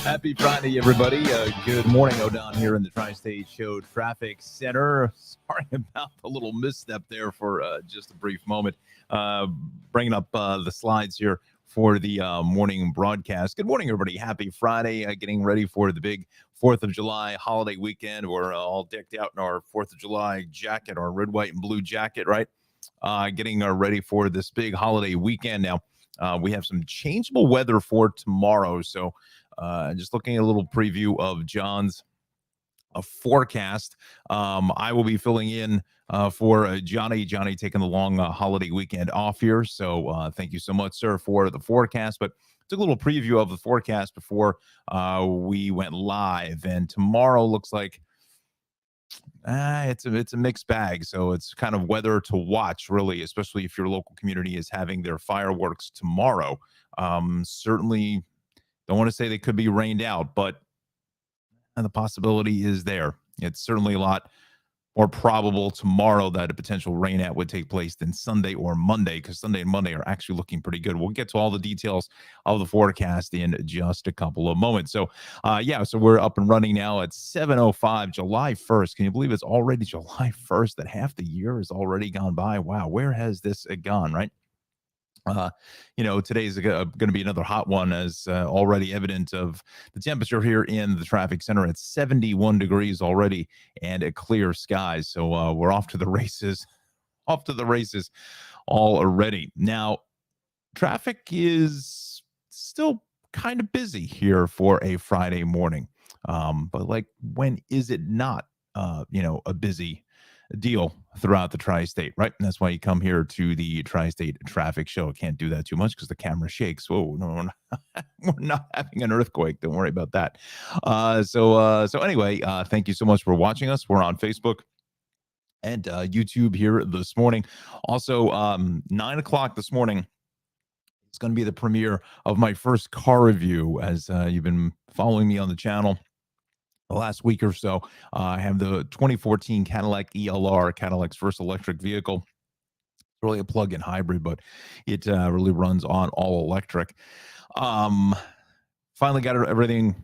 Happy Friday, everybody. Good morning, O'Don here in the Tri-State Show Traffic Center. Sorry about the little misstep there for just a brief moment. Uh, Bringing up the slides here for the morning broadcast. Good morning, everybody. Happy Friday. Getting ready for the big 4th of July holiday weekend. We're all decked out in our 4th of July jacket, our red, white, and blue jacket, right? Getting ready for this big holiday weekend now. We have some changeable weather for tomorrow, so just looking at a little preview of John's forecast. I will be filling in for Johnny. Johnny taking the long holiday weekend off here. So thank you so much, sir, for the forecast. But took a little preview of the forecast before we went live. And tomorrow looks like it's a mixed bag. So it's kind of weather to watch, really, especially if your local community is having their fireworks tomorrow. Certainly don't want to say they could be rained out, but the possibility is there. It's certainly a lot more probable tomorrow that a potential rain out would take place than Sunday or Monday, because Sunday and Monday are actually looking pretty good. We'll get to all the details of the forecast in just a couple of moments. So, so we're up and running now at 7:05, July 1st. Can you believe it's already July 1st? That half the year has already gone by. Wow, where has this gone, right? Today's going to be another hot one, as already evident of the temperature here in the traffic center at 71 degrees already and a clear skies. So we're off to the races, already. Now, traffic is still kind of busy here for a Friday morning. But like, when is it not, a busy deal throughout the tri-state, right? And that's why you come here to the Tri-State Traffic Show. Can't do that too much because the camera shakes. Whoa, no, we're not having an earthquake. Don't worry about that. So anyway, thank you so much for watching us. We're on Facebook and YouTube here this morning. Also, 9 o'clock this morning, it's going to be the premiere of my first car review. As you've been following me on the channel the last week or so, I have the 2014 Cadillac ELR, Cadillac's first electric vehicle. It's really a plug-in hybrid, but it really runs on all electric. Finally got everything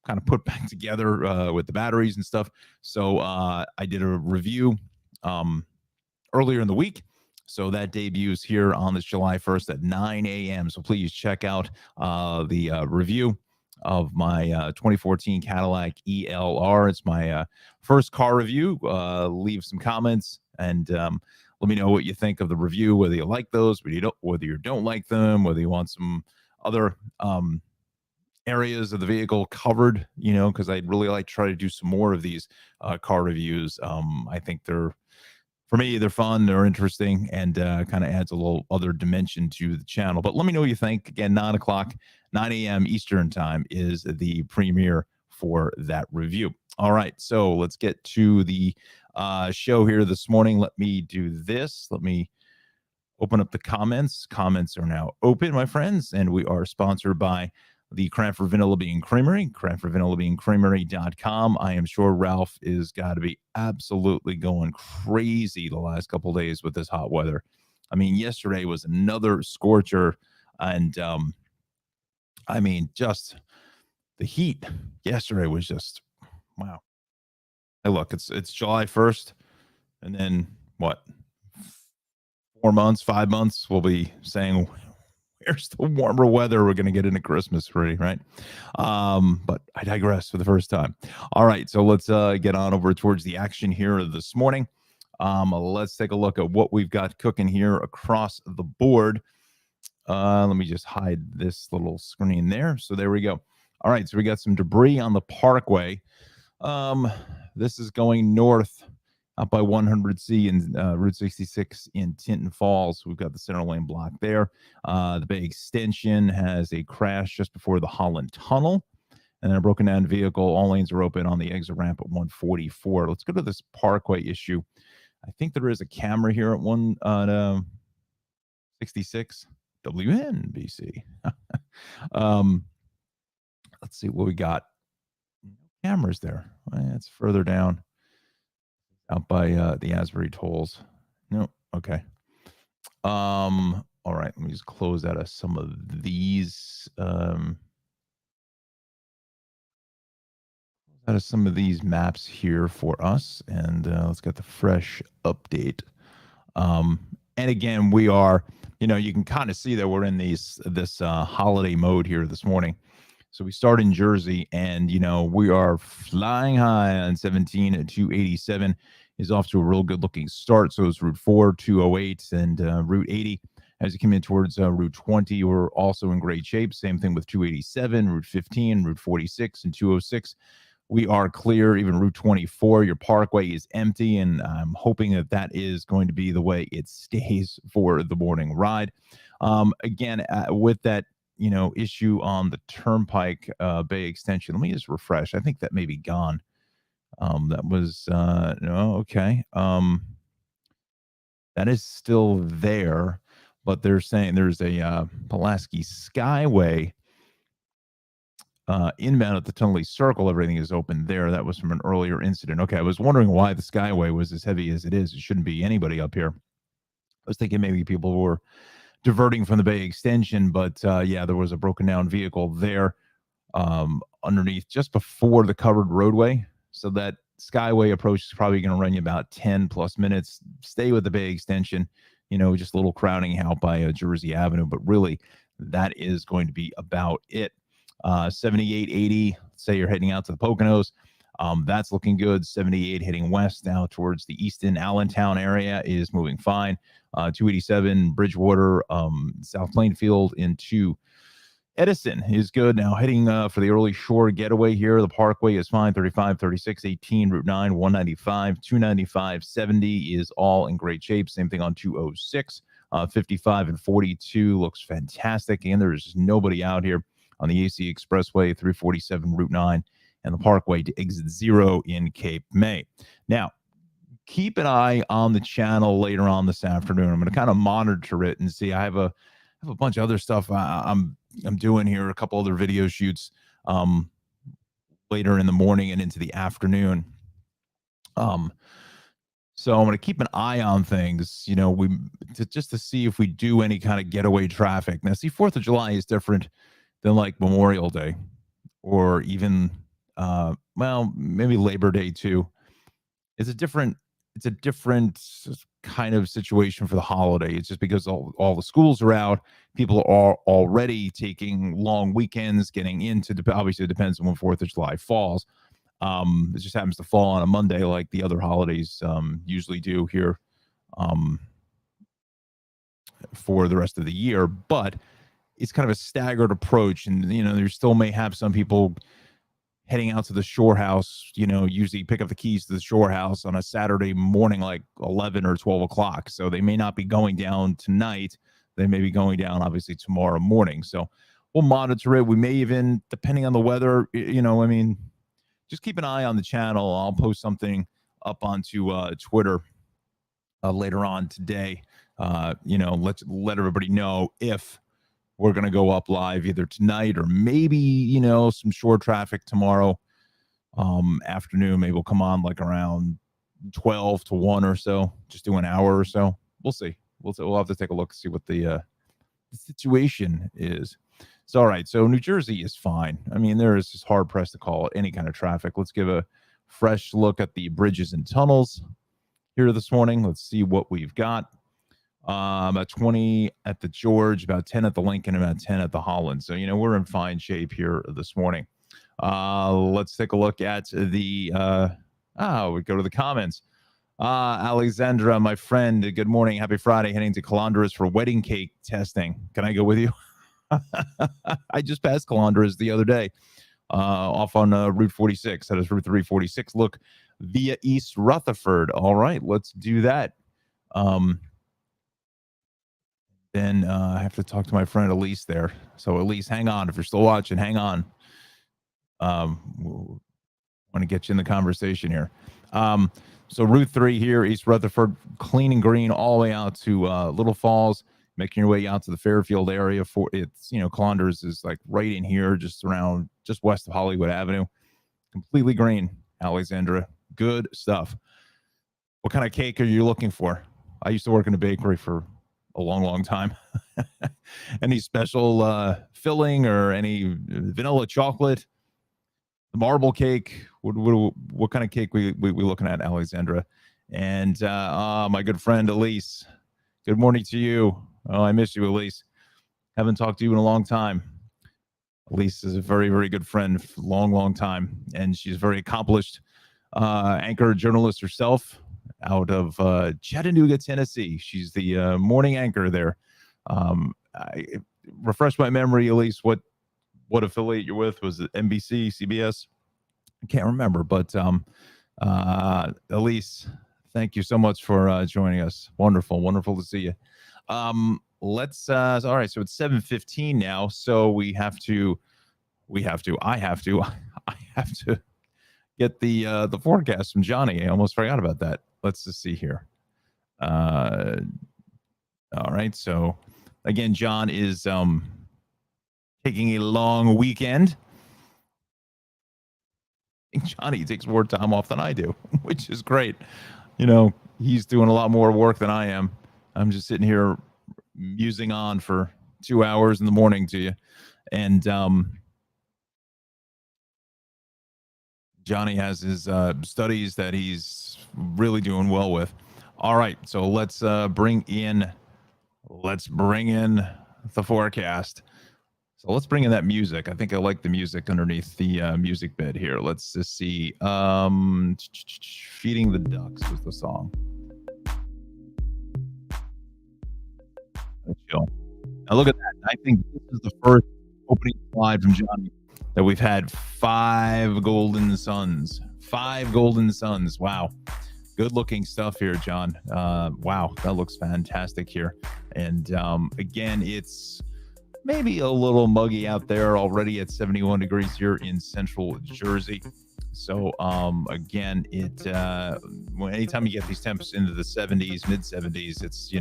kind of put back together with the batteries and stuff. So I did a review earlier in the week. So that debuts here on this July 1st at 9 a.m. So please check out the review of my 2014 Cadillac ELR. It's my first car review. Leave some comments and let me know what you think of the review, whether you like those, whether you don't like them, whether you want some other areas of the vehicle covered, because I'd really like to try to do some more of these car reviews. I think for me, they're fun, they're interesting, and kind of adds a little other dimension to the channel. But let me know what you think. Again, 9 o'clock, 9 a.m. Eastern time is the premiere for that review. All right, so let's get to the show here this morning. Let me do this. Let me open up the comments. Comments are now open, my friends, and we are sponsored by the Cranford Vanilla Bean Creamery, CranfordVanillaBeanCreamery.com. I am sure Ralph is got to be absolutely going crazy the last couple of days with this hot weather. I mean, yesterday was another scorcher, and just the heat yesterday was just wow. Hey, look, it's July 1st, and then what? 4 months, 5 months, we'll be saying, where's the warmer weather? We're going to get into Christmas free, right? But I digress for the first time. All right, so let's get on over towards the action here this morning. Let's take a look at what we've got cooking here across the board. Let me just hide this little screen there. So there we go. All right, so we got some debris on the parkway. This is going north up by 100C and Route 66 in Tinton Falls. We've got the center lane block there. The Bay Extension has a crash just before the Holland Tunnel. And then a broken down vehicle. All lanes are open on the exit ramp at 144. Let's go to this parkway issue. I think there is a camera here at 166 WNBC. Let's see what we got. Cameras there. It's further down. Out by the Asbury tolls. No, okay. All right, let me just close out of some of these. out of some of these maps here for us, and let's get the fresh update. And again, we are, you can kind of see that we're in this holiday mode here this morning. So we start in Jersey, and we are flying high on 17 at 287. Is off to a real good looking start. So it's Route 4, 208, and Route 80. As you come in towards Route 20, we're also in great shape. Same thing with 287, Route 15, Route 46, and 206. We are clear. Even Route 24, your parkway is empty, and I'm hoping that that is going to be the way it stays for the morning ride. Again, with that issue on the Turnpike Bay extension, let me just refresh. I think that may be gone. That was no, okay. That is still there, but they're saying there's a Pulaski Skyway inbound at the Tunley Circle. Everything is open there. That was from an earlier incident. Okay, I was wondering why the Skyway was as heavy as it is. It shouldn't be anybody up here. I was thinking maybe people were diverting from the Bay extension, but yeah, there was a broken down vehicle there underneath just before the covered roadway. So that Skyway approach is probably going to run you about 10 plus minutes. Stay with the Bay extension, just a little crowding out by Jersey Avenue, but really that is going to be about it. 7880, say you're heading out to the Poconos. That's looking good. 78 heading west now towards the Easton Allentown area is moving fine. 287 Bridgewater, South Plainfield into Edison is good. Now heading for the early shore getaway here. The parkway is fine. 35, 36, 18, Route 9, 195, 295, 70 is all in great shape. Same thing on 206. 55 and 42 looks fantastic. And there's nobody out here on the AC Expressway, 347 Route 9, and the Parkway to exit 0 in Cape May. Now, keep an eye on the channel later on this afternoon. I'm going to kind of monitor it and see. I have a bunch of other stuff I'm doing here, a couple other video shoots later in the morning and into the afternoon. So I'm going to keep an eye on things, just to see if we do any kind of getaway traffic. Now, see, 4th of July is different than like Memorial Day or even, well, maybe Labor Day too. It's a different kind of situation for the holiday. It's just because all the schools are out. People are already taking long weekends, getting into, obviously it depends on when 4th of July falls. It just happens to fall on a Monday like the other holidays usually do here for the rest of the year. But it's kind of a staggered approach. And, there still may have some people heading out to the shore house, usually pick up the keys to the shore house on a Saturday morning, like 11 or 12 o'clock. So they may not be going down tonight. They may be going down, obviously, tomorrow morning. So we'll monitor it. We may even, depending on the weather, just keep an eye on the channel. I'll post something up onto Twitter later on today. Let everybody know if we're going to go up live either tonight or maybe, some shore traffic tomorrow afternoon. Maybe we'll come on like around 12 to 1 or so, just do an hour or so. We'll see. We'll have to take a look and see what the situation is. So, all right. So New Jersey is fine. I mean, there is just hard pressed to call it any kind of traffic. Let's give a fresh look at the bridges and tunnels here this morning. Let's see what we've got. About 20 at the George, about 10 at the Lincoln, about 10 at the Holland. So, we're in fine shape here this morning. Let's take a look at the, we go to the comments. Alexandra, my friend, good morning. Happy Friday. Heading to Calandras for wedding cake testing. Can I go with you? I just passed Calandras the other day off on Route 46. That is Route 346. Look, via East Rutherford. All right, let's do that. Then I have to talk to my friend Elise there. So Elise, hang on. If you're still watching, hang on. Want to get you in the conversation here. So Route 3 here, East Rutherford, clean and green all the way out to Little Falls, making your way out to the Fairfield area. For it's, Calandras is like right in here, just west of Hollywood Avenue. Completely green, Alexandra. Good stuff. What kind of cake are you looking for? I used to work in a bakery for a long time. Any special filling or any vanilla chocolate? The marble cake. What kind of cake we looking at, Alexandra? And my good friend Elise. Good morning to you. Oh, I miss you, Elise. Haven't talked to you in a long time. Elise is a very, very good friend for a long, long time, and she's very accomplished anchor journalist herself out of Chattanooga, Tennessee. She's the morning anchor there. I refresh my memory, Elise. What affiliate you're with? Was it NBC, CBS? I can't remember, but Elise, thank you so much for joining us. Wonderful to see you. Let's all right, so it's 7:15 now, so I have to I have to get the forecast from Johnny. I almost forgot about that. Let's just see here. All right, so again, John is taking a long weekend. I think Johnny takes more time off than I do, which is great. You know, he's doing a lot more work than I am. I'm just sitting here musing on for 2 hours in the morning to you. And Johnny has his studies that he's really doing well with. All right, so let's bring in the forecast. So let's bring in that music. I think I like the music underneath the music bed here. Let's just see. Feeding the Ducks was the song. Chill. Now look at that. I think this is the first opening slide from Johnny that we've had 5 golden suns. 5 golden suns. Wow. Good looking stuff here, John. Wow, that looks fantastic here. And again, it's maybe a little muggy out there already at 71 degrees here in central Jersey. So again, anytime you get these temps into the 70s, mid 70s, it's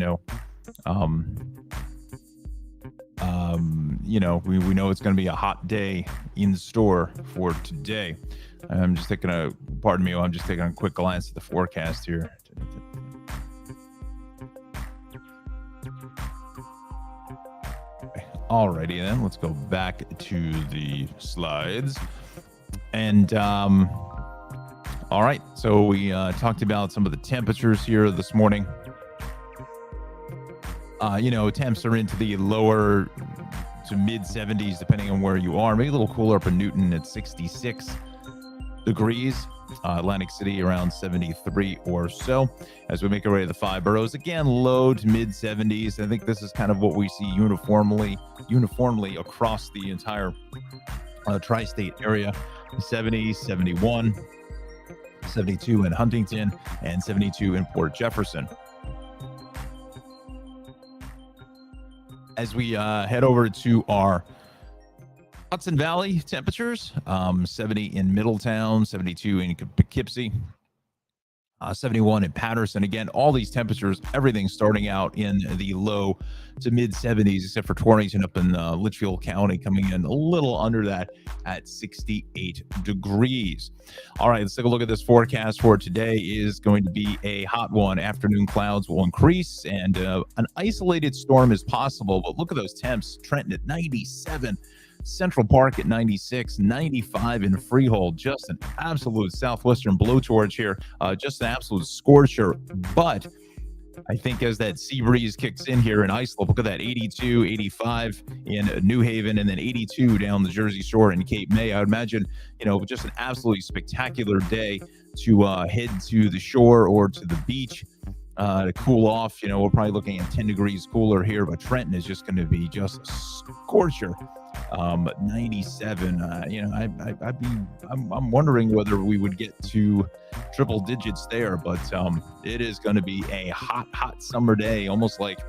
we know it's going to be a hot day in store for today. I'm just taking a quick glance at the forecast here. Alrighty then, let's go back to the slides. And all right, so we talked about some of the temperatures here this morning. Temps are into the lower to mid 70s, depending on where you are. Maybe a little cooler up in Newton at 66 degrees. Atlantic City around 73 or so. As we make our way to the 5 boroughs, again, low to mid 70s. I think this is kind of what we see uniformly across the entire tri-state area. 70, 71, 72 in Huntington, and 72 in Port Jefferson. As we head over to our Hudson Valley temperatures, 70 in Middletown, 72 in Poughkeepsie, 71 in Patterson. Again, all these temperatures, everything starting out in the low to mid 70s, except for Torrington up in Litchfield County, coming in a little under that at 68 degrees. All right, let's take a look at this forecast for today. Is going to be a hot one. Afternoon clouds will increase, and an isolated storm is possible. But look at those temps. Trenton at 97. Central Park at 96, 95 in Freehold. Just an absolute southwestern blowtorch here. Just an absolute scorcher. But I think as that sea breeze kicks in here in Islip, look at that 82, 85 in New Haven, and then 82 down the Jersey Shore in Cape May. I would imagine, just an absolutely spectacular day to head to the shore or to the beach to cool off. We're probably looking at 10 degrees cooler here, but Trenton is just going to be just a scorcher. 97. I'm wondering whether we would get to triple digits there, but it is going to be a hot summer day, almost like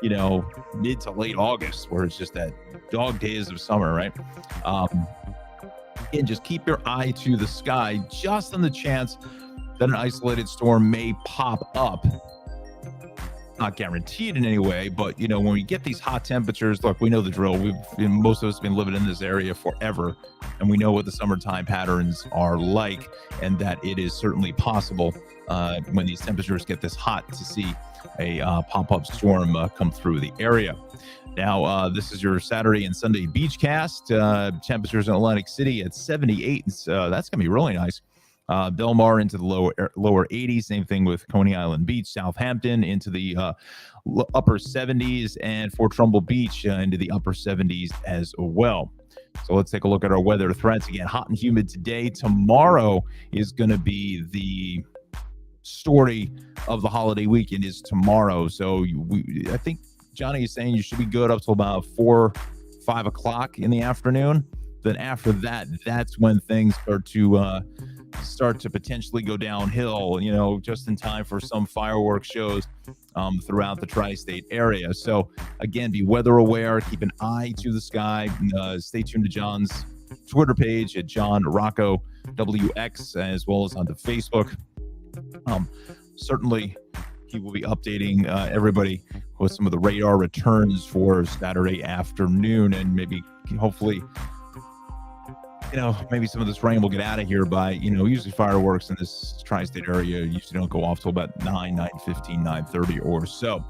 mid to late August, where it's just that dog days of summer, right? And just keep your eye to the sky, just on the chance that an isolated storm may pop up. Not guaranteed in any way, but when we get these hot temperatures, look, we know the drill. Most of us have been living in this area forever, and we know what the summertime patterns are like, and that it is certainly possible when these temperatures get this hot to see a pop-up storm come through the area. Now, this is your Saturday and Sunday beach cast. Temperatures in Atlantic City at 78. So that's going to be really nice. Del Mar into the lower 80s. Same thing with Coney Island Beach. Southampton into the upper 70s. And Fort Trumbull Beach into the upper 70s as well. So let's take a look at our weather threats. Again, hot and humid today. Tomorrow is going to be the story of the holiday weekend is tomorrow. So I think Johnny is saying you should be good up till about 4, 5 o'clock in the afternoon. Then after that, that's when things start to potentially go downhill, just in time for some fireworks shows throughout the tri-state area. So again, be weather aware, keep an eye to the sky, stay tuned to John's Twitter page at John Rocco WX, as well as onto Facebook. Certainly he will be updating everybody with some of the radar returns for Saturday afternoon, and hopefully maybe some of this rain will get out of here by, usually fireworks in this tri-state area usually don't go off till about 9:15, 9:30 or so.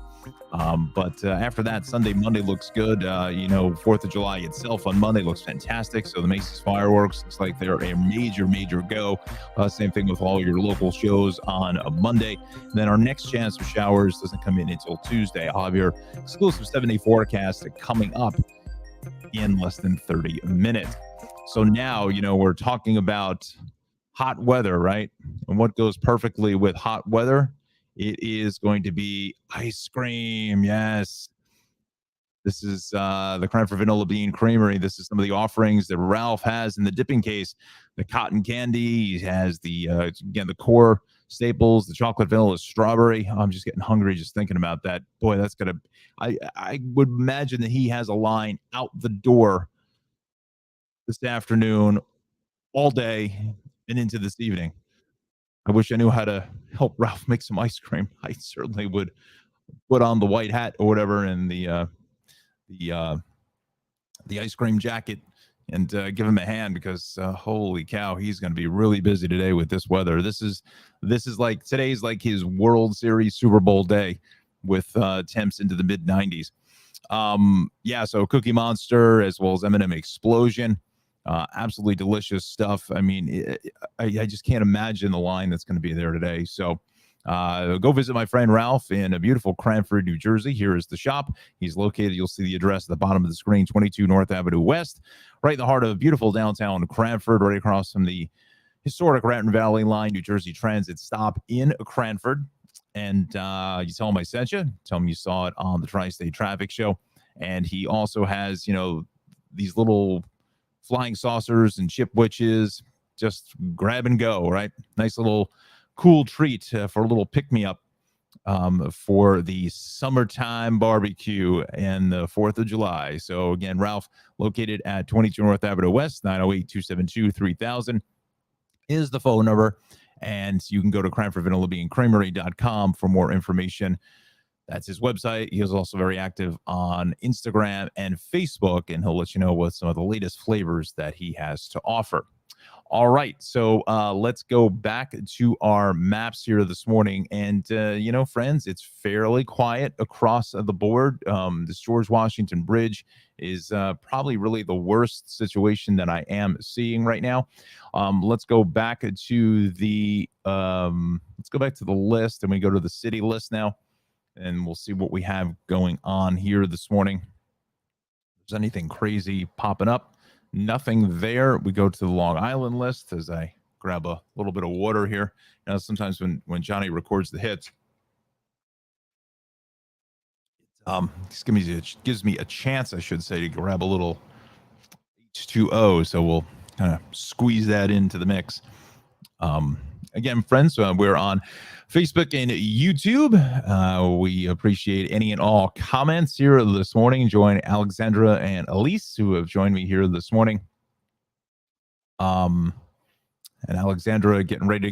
But after that, Sunday, Monday looks good. 4th of July itself on Monday looks fantastic. So the Macy's fireworks looks like they're a major, major go. Same thing with all your local shows on a Monday. And then our next chance of showers doesn't come in until Tuesday. I'll have your exclusive 7-day forecast coming up in less than 30 minutes. So now, we're talking about hot weather, right? And what goes perfectly with hot weather? It is going to be ice cream. Yes. This is the Cranford Vanilla Bean Creamery. This is some of the offerings that Ralph has in the dipping case. The cotton candy. He has the core staples, the chocolate vanilla strawberry. I'm just getting hungry just thinking about that. Boy, that's going to, I would imagine that he has a line out the door this afternoon, all day, and into this evening. I wish I knew how to help Ralph make some ice cream. I certainly would put on the white hat or whatever and the ice cream jacket and give him a hand, because holy cow, he's going to be really busy today with this weather. This is like, today's like his World Series Super Bowl day with temps into the mid 90s. So Cookie Monster as well as M&M Explosion. Absolutely delicious stuff. I mean, I just can't imagine the line that's going to be there today. So go visit my friend Ralph in a beautiful Cranford, New Jersey. Here is the shop. He's located, you'll see the address at the bottom of the screen, 22 North Avenue West, right in the heart of beautiful downtown Cranford, right across from the historic Raton Valley Line, New Jersey Transit stop in Cranford. And you tell him I sent you. Tell him you saw it on the Tri-State Traffic Show. And he also has, these little flying saucers and chip witches, just grab and go, right? Nice little cool treat for a little pick-me-up for the summertime barbecue and the 4th of July. So again, Ralph, located at 22 North Avenue West, 908-272-3000 is the phone number. And you can go to CranfordVanillaBeanCreamery.com for more information. That's his website. He is also very active on Instagram and Facebook, and he'll let you know what some of the latest flavors that he has to offer. All right, so let's go back to our maps here this morning. And, friends, it's fairly quiet across the board. This George Washington Bridge is probably really the worst situation that I am seeing right now. Let's go back to the list, and we go to the city list now. And we'll see what we have going on here this morning. If there's anything crazy popping up, nothing there. We go to the Long Island list as I grab a little bit of water here. Sometimes when Johnny records the hits, gives me a chance, I should say, to grab a little H2O. So we'll kind of squeeze that into the mix. Again, friends, we're on Facebook and YouTube. We appreciate any and all comments here this morning. Join Alexandra and Elise, who have joined me here this morning. And Alexandra getting ready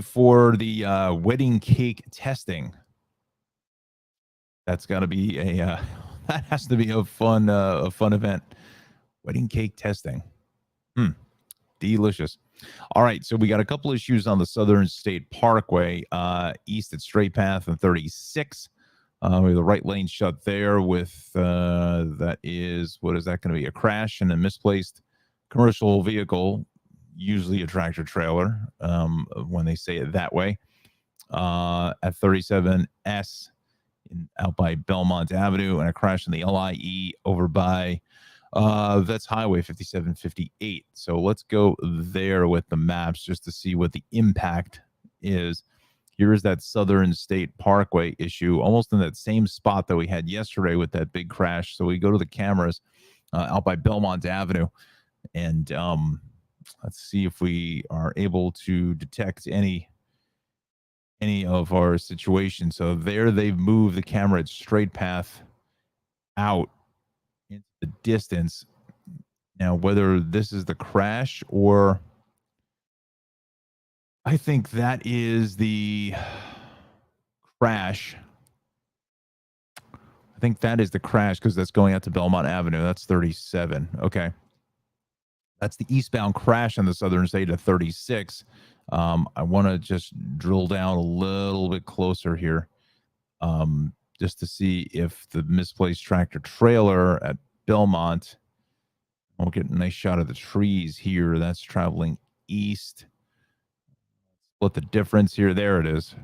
for the wedding cake testing. That's got to be that has to be a fun event. Wedding cake testing. Delicious. All right, so we got a couple issues on the Southern State Parkway, east at Straight Path and 36. We have the right lane shut there with, that is, what is that going to be? A crash and a misplaced commercial vehicle, usually a tractor trailer, when they say it that way, at 37S out by Belmont Avenue, and a crash in the LIE over by that's Highway 5758. So let's go there with the maps just to see what the impact is. Here's that Southern State Parkway issue, almost in that same spot that we had yesterday with that big crash. So we go to the cameras out by Belmont Avenue, and let's see if we are able to detect any of our situations. So there they've moved the camera at Straight Path out into the distance. Now, whether this is the crash or I think that is the crash. I think that is the crash because that's going out to Belmont Avenue. That's 37. Okay. That's the eastbound crash on the Southern State at 36. I want to just drill down a little bit closer here, just to see if the misplaced tractor trailer at Belmont. We'll get a nice shot of the trees here. That's traveling east. Split the difference here. There it is.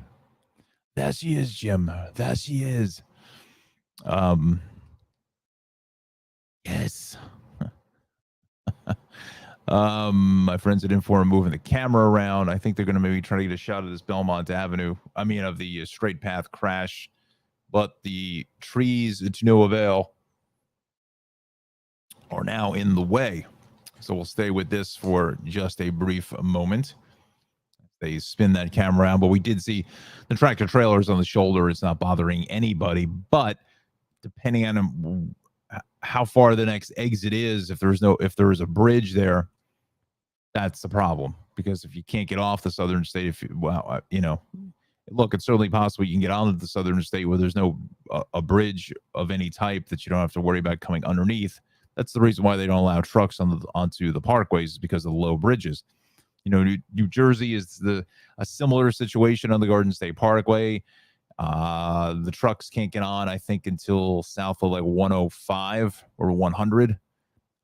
There she is, Jim. There she is. Yes. My friends at Infor are moving the camera around. I think they're going to maybe try to get a shot of this Belmont Avenue. I mean, of the Straight Path crash, but the trees, to no avail, are now in the way. So we'll stay with this for just a brief moment. They spin that camera around, but we did see the tractor trailers on the shoulder. It's not bothering anybody, but depending on how far the next exit is, if there is a bridge there, that's the problem. Because if you can't get off the Southern State, look, it's certainly possible you can get onto the Southern State where there's no a bridge of any type that you don't have to worry about coming underneath. That's the reason why they don't allow trucks onto the parkways, is because of the low bridges. New Jersey is a similar situation on the Garden State Parkway. The trucks can't get on, I think, until south of like 105 or 100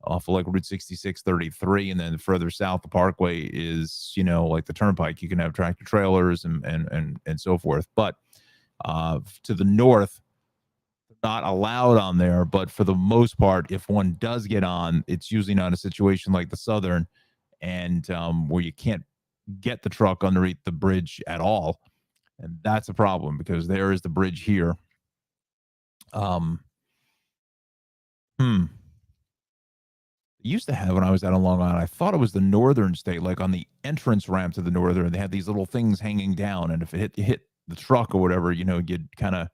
off of like Route 66, 33. And then further south, the parkway is, like the turnpike. You can have tractor trailers and so forth. But to the north, not allowed on there. But for the most part, if one does get on, it's usually not a situation like the Southern and where you can't get the truck underneath the bridge at all. And that's a problem because there is the bridge here. Used to have when I was out on Long Island, I thought it was the Northern State, like on the entrance ramp to the Northern, they had these little things hanging down. And if it hit the truck or whatever, you'd kind of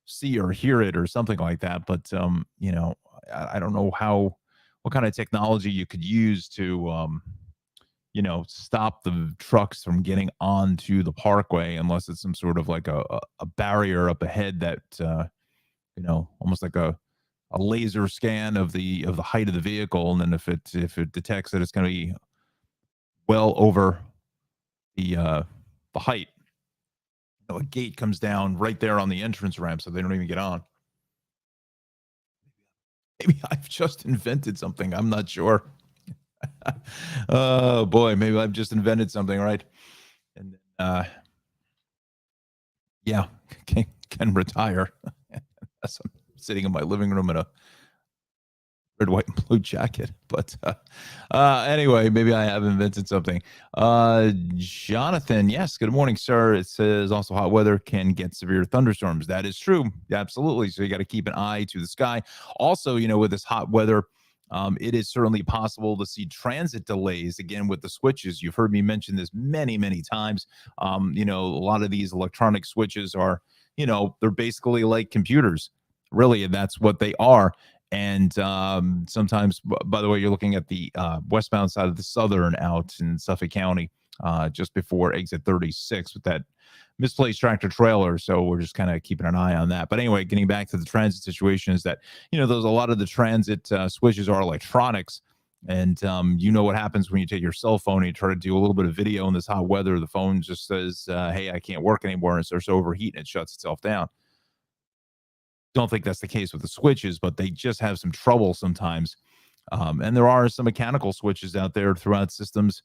see or hear it or something like that. But, I don't know what kind of technology you could use to, stop the trucks from getting onto the parkway, unless it's some sort of like a barrier up ahead that, almost like a laser scan of the height of the vehicle. And then if it detects that it's going to be well over the height, a gate comes down right there on the entrance ramp, so they don't even get on. Maybe I've just invented something. I'm not sure. Oh boy, maybe I've just invented something, right? And yeah, can retire. As I'm sitting in my living room in a red, white, and blue jacket. But anyway, maybe I have invented something. Jonathan, yes, good morning, sir. It says also hot weather can get severe thunderstorms. That is true. Absolutely. So you got to keep an eye to the sky. Also, with this hot weather, it is certainly possible to see transit delays again with the switches. You've heard me mention this many, many times. A lot of these electronic switches are, they're basically like computers, really, and that's what they are. And sometimes, by the way, you're looking at the westbound side of the Southern out in Suffolk County, just before exit 36 with that misplaced tractor trailer. So we're just kind of keeping an eye on that. But anyway, getting back to the transit situation is that, a lot of the transit switches are electronics. And you know what happens when you take your cell phone and you try to do a little bit of video in this hot weather. The phone just says, hey, I can't work anymore, and it starts to overheat and it shuts itself down. Don't think that's the case with the switches, but they just have some trouble sometimes. And there are some mechanical switches out there throughout systems,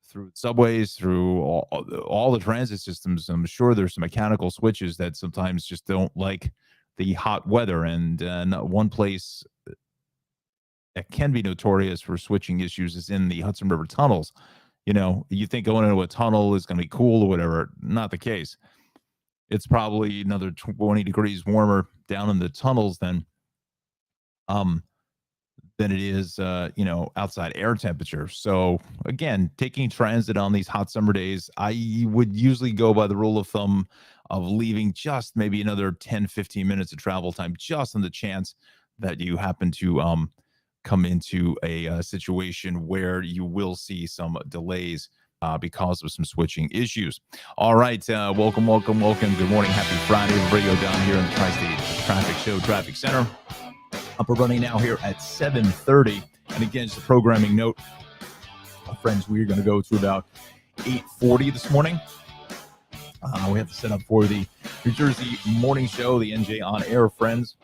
through subways, through all the transit systems. I'm sure there's some mechanical switches that sometimes just don't like the hot weather. And one place that can be notorious for switching issues is in the Hudson River tunnels. You know, you think going into a tunnel is going to be cool or whatever. Not the case. It's probably another 20 degrees warmer down in the tunnels um than it is outside air temperature. So again, taking transit on these hot summer days, I would usually go by the rule of thumb of leaving just maybe another 10-15 minutes of travel time, just on the chance that you happen to come into a situation where you will see some delays because of some switching issues. All right, welcome. Good morning, happy Friday, radio down here in the Tri-State Traffic Show Traffic Center. Up and running now here at 7:30. And again, just a programming note, friends, we're going to go to about 8:40 this morning. We have to set up for the New Jersey Morning Show, the NJ On Air friends.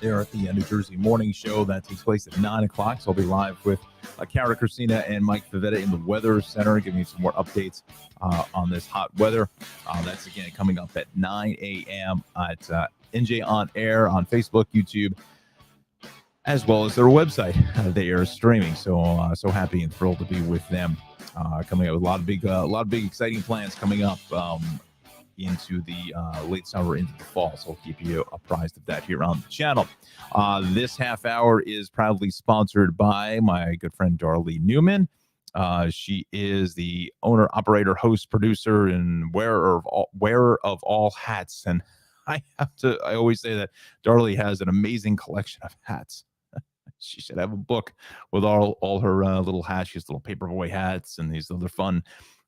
They're at the New Jersey Morning Show. That takes place at 9 o'clock. So I'll be live with Cara Christina and Mike Favetta in the Weather Center, giving you some more updates on this hot weather. That's, again, coming up at 9 a.m. at NJ On Air on Facebook, YouTube, as well as their website. They are streaming. So so happy and thrilled to be with them. Coming up with a lot of big exciting plans coming up into the late summer, into the fall. So I'll keep you apprised of that here on the channel. This half hour is proudly sponsored by my good friend Darlene Newman. She is the owner, operator, host, producer, and wearer of all hats. And I always say that Darlene has an amazing collection of hats. She should have a book with all her little hats. She has little paperboy hats and these other fun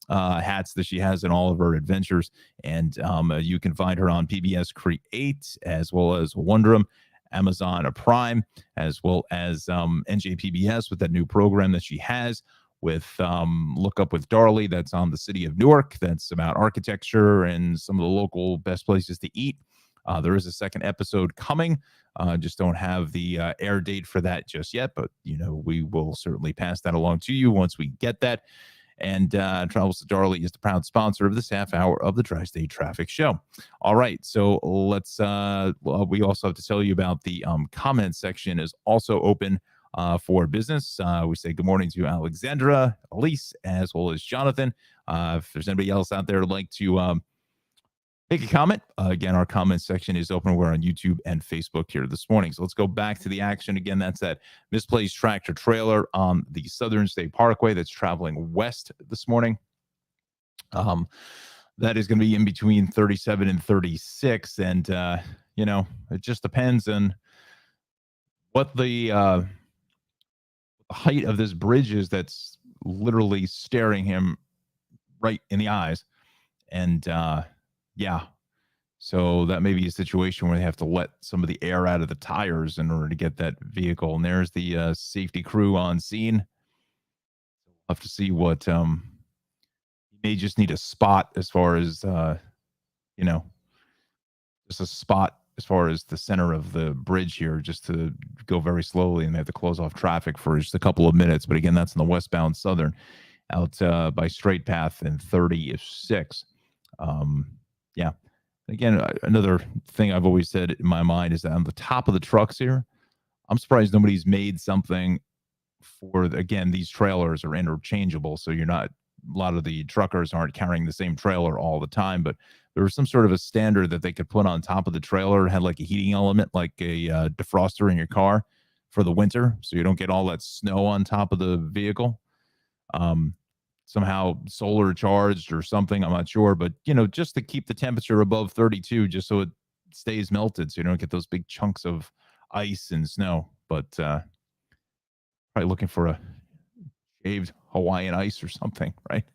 hats that she has in all of her adventures. And you can find her on PBS Create, as well as Wonderum, Amazon Prime, as well as NJPBS with that new program that she has with Look Up with Darley. That's on the city of Newark. That's about architecture and some of the local best places to eat. There is a second episode coming. Just don't have the air date for that just yet, but we will certainly pass that along to you once we get that. And Travels to Darley is the proud sponsor of this half hour of the Tri-State Traffic Show. All right, so let's. We also have to tell you about the comment section is also open for business. We say good morning to Alexandra, Elise, as well as Jonathan. If there's anybody else out there who'd like to make a comment, again, our comment section is open. We're on YouTube and Facebook here this morning. So let's go back to the action. Again, that's that misplaced tractor trailer on the Southern State Parkway that's traveling west this morning. That is going to be in between 37 and 36. And, it just depends on what the height of this bridge is that's literally staring him right in the eyes. And, yeah. So that may be a situation where they have to let some of the air out of the tires in order to get that vehicle. And there's the safety crew on scene. We'll have to see what you may just need a spot as far as, just a spot as far as the center of the bridge here, just to go very slowly, and they have to close off traffic for just a couple of minutes. But again, that's in the westbound Southern out by Straight Path and 36. Yeah. Again, another thing I've always said in my mind is that on the top of the trucks here, I'm surprised nobody's made something for, again, these trailers are interchangeable. So a lot of the truckers aren't carrying the same trailer all the time, but there was some sort of a standard that they could put on top of the trailer. It had like a heating element, like a defroster in your car for the winter. So you don't get all that snow on top of the vehicle. Somehow solar charged or something, I'm not sure, but just to keep the temperature above 32, just so it stays melted, so you don't get those big chunks of ice and snow. But probably looking for a shaved Hawaiian ice or something, right?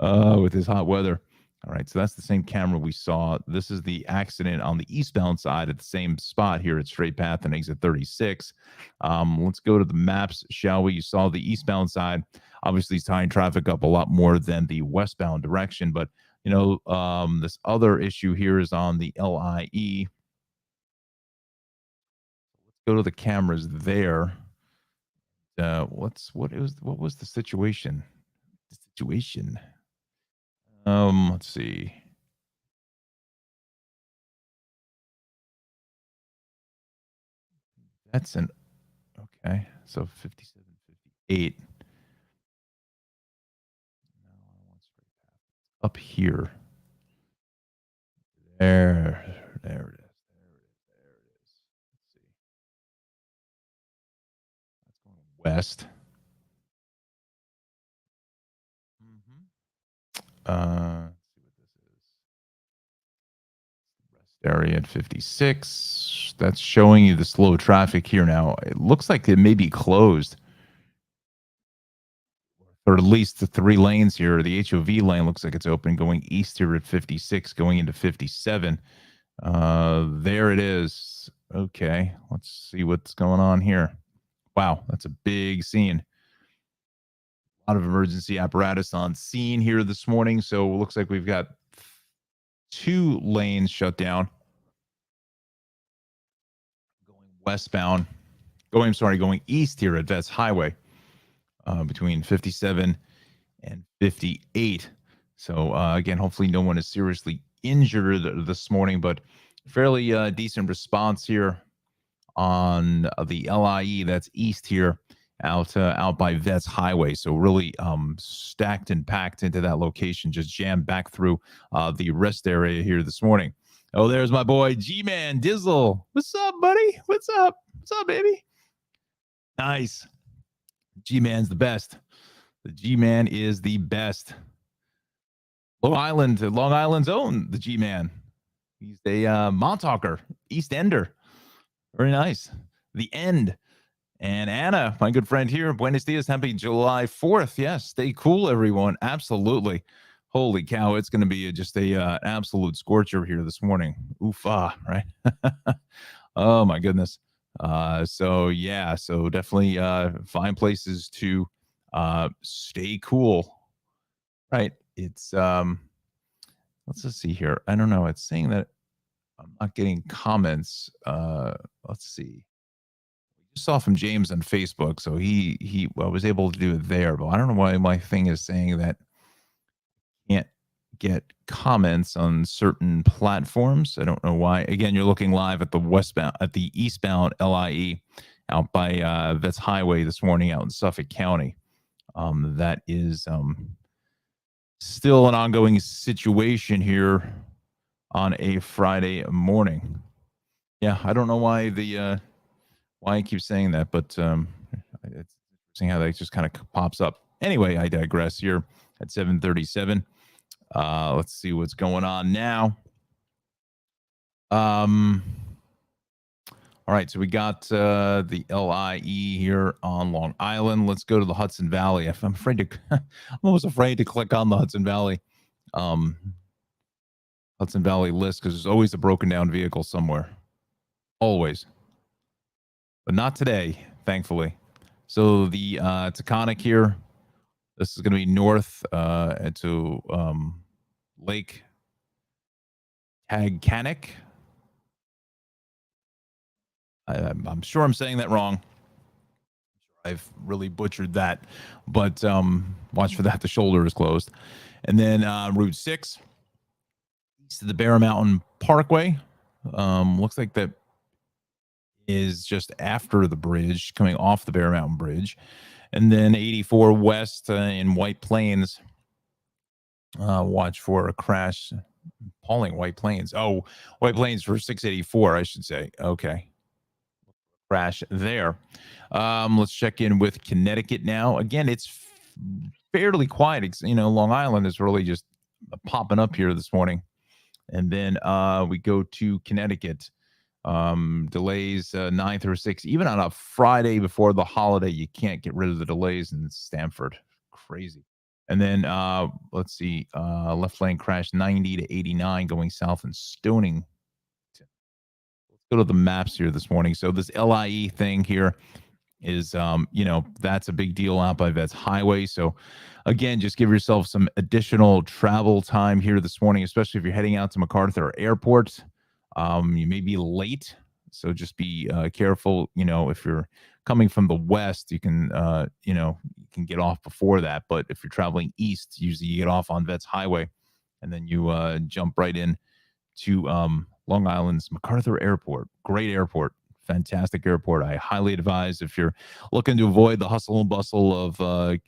With this hot weather. All right, so that's the same camera we saw. This is the accident on the eastbound side at the same spot here at Straight Path and exit 36. Let's go to the maps, shall we? You saw the eastbound side. Obviously, it's tying traffic up a lot more than the westbound direction. But, this other issue here is on the LIE. Let's go to the cameras there. What was the situation? The situation. Let's see. That's an okay. So 57, 58. No, I want straight path. Up here. There it is. There it is. There it is. Let's see. That's going west. Mm-hmm. Let's see what this is. Rest area at 56. That's showing you the slow traffic here now. It looks like it may be closed. Or at least the 3 lanes here. The HOV lane looks like it's open going east here at 56, going into 57. There it is. Okay, let's see what's going on here. Wow, that's a big scene. A lot of emergency apparatus on scene here this morning. So it looks like we've got 2 lanes shut down. Going westbound. Going east here at Vets Highway between 57 and 58. So again, hopefully no one is seriously injured this morning, but fairly decent response here on the LIE. That's east here, out by Vets Highway. So really stacked and packed into that location, just jammed back through the rest area here this morning. Oh, there's my boy G-Man Dizzle. What's up, buddy? What's up? What's up, baby? Nice. G-Man's the best. The G-Man is the best. Long Island's own, the G-Man. He's a Montauk East Ender. Very nice. The End. And Anna, my good friend here, Buenos dias, happy July 4th. Yes, stay cool, everyone. Absolutely. Holy cow, it's going to be just a absolute scorcher here this morning. Right? Oh, my goodness. So definitely find places to stay cool. Right. It's let's just see here. I don't know. It's saying that I'm not getting comments. Let's see. We just saw from James on Facebook, so he was able to do it there, but I don't know why my thing is saying that can't get comments on certain platforms. I don't know why. Again, you're looking live at the eastbound LIE out by Vets Highway this morning out in Suffolk County. That is still an ongoing situation here on a Friday morning. Yeah, I don't know why why I keep saying that, but it's interesting how that just kind of pops up. Anyway, I digress here at 7:37. Let's see what's going on now. All right, so we got the LIE here on Long Island. Let's go to the Hudson Valley. I'm afraid to, I'm almost afraid to click on the Hudson Valley list because there's always a broken down vehicle somewhere, always, but not today, thankfully. So the Taconic here. This is going to be north to Lake Tagcanic. I'm sure I'm saying that wrong. I've really butchered that, but watch for that. The shoulder is closed. And then Route 6, east of the Bear Mountain Parkway. Looks like that is just after the bridge, coming off the Bear Mountain Bridge. And then 84 west in White Plains. Watch for a crash. Pauling White Plains. Oh, White Plains for 684, I should say. Okay. Crash there. Let's check in with Connecticut now. Again, it's fairly quiet. Long Island is really just popping up here this morning. And then we go to Connecticut. Delays 9 through 6. Even on a Friday before the holiday, you can't get rid of the delays in Stamford. Crazy. And then let's see, left lane crash 90 to 89 going south and Stoning. Let's go to the maps here this morning. So this LIE thing here is that's a big deal out by Vets Highway. So again, just give yourself some additional travel time here this morning, especially if you're heading out to MacArthur Airport. You may be late, so just be careful. If you're coming from the west, you can you can get off before that. But if you're traveling east, usually you get off on Vets Highway, and then you jump right in to Long Island's MacArthur Airport. Great airport. Fantastic airport. I highly advise if you're looking to avoid the hustle and bustle of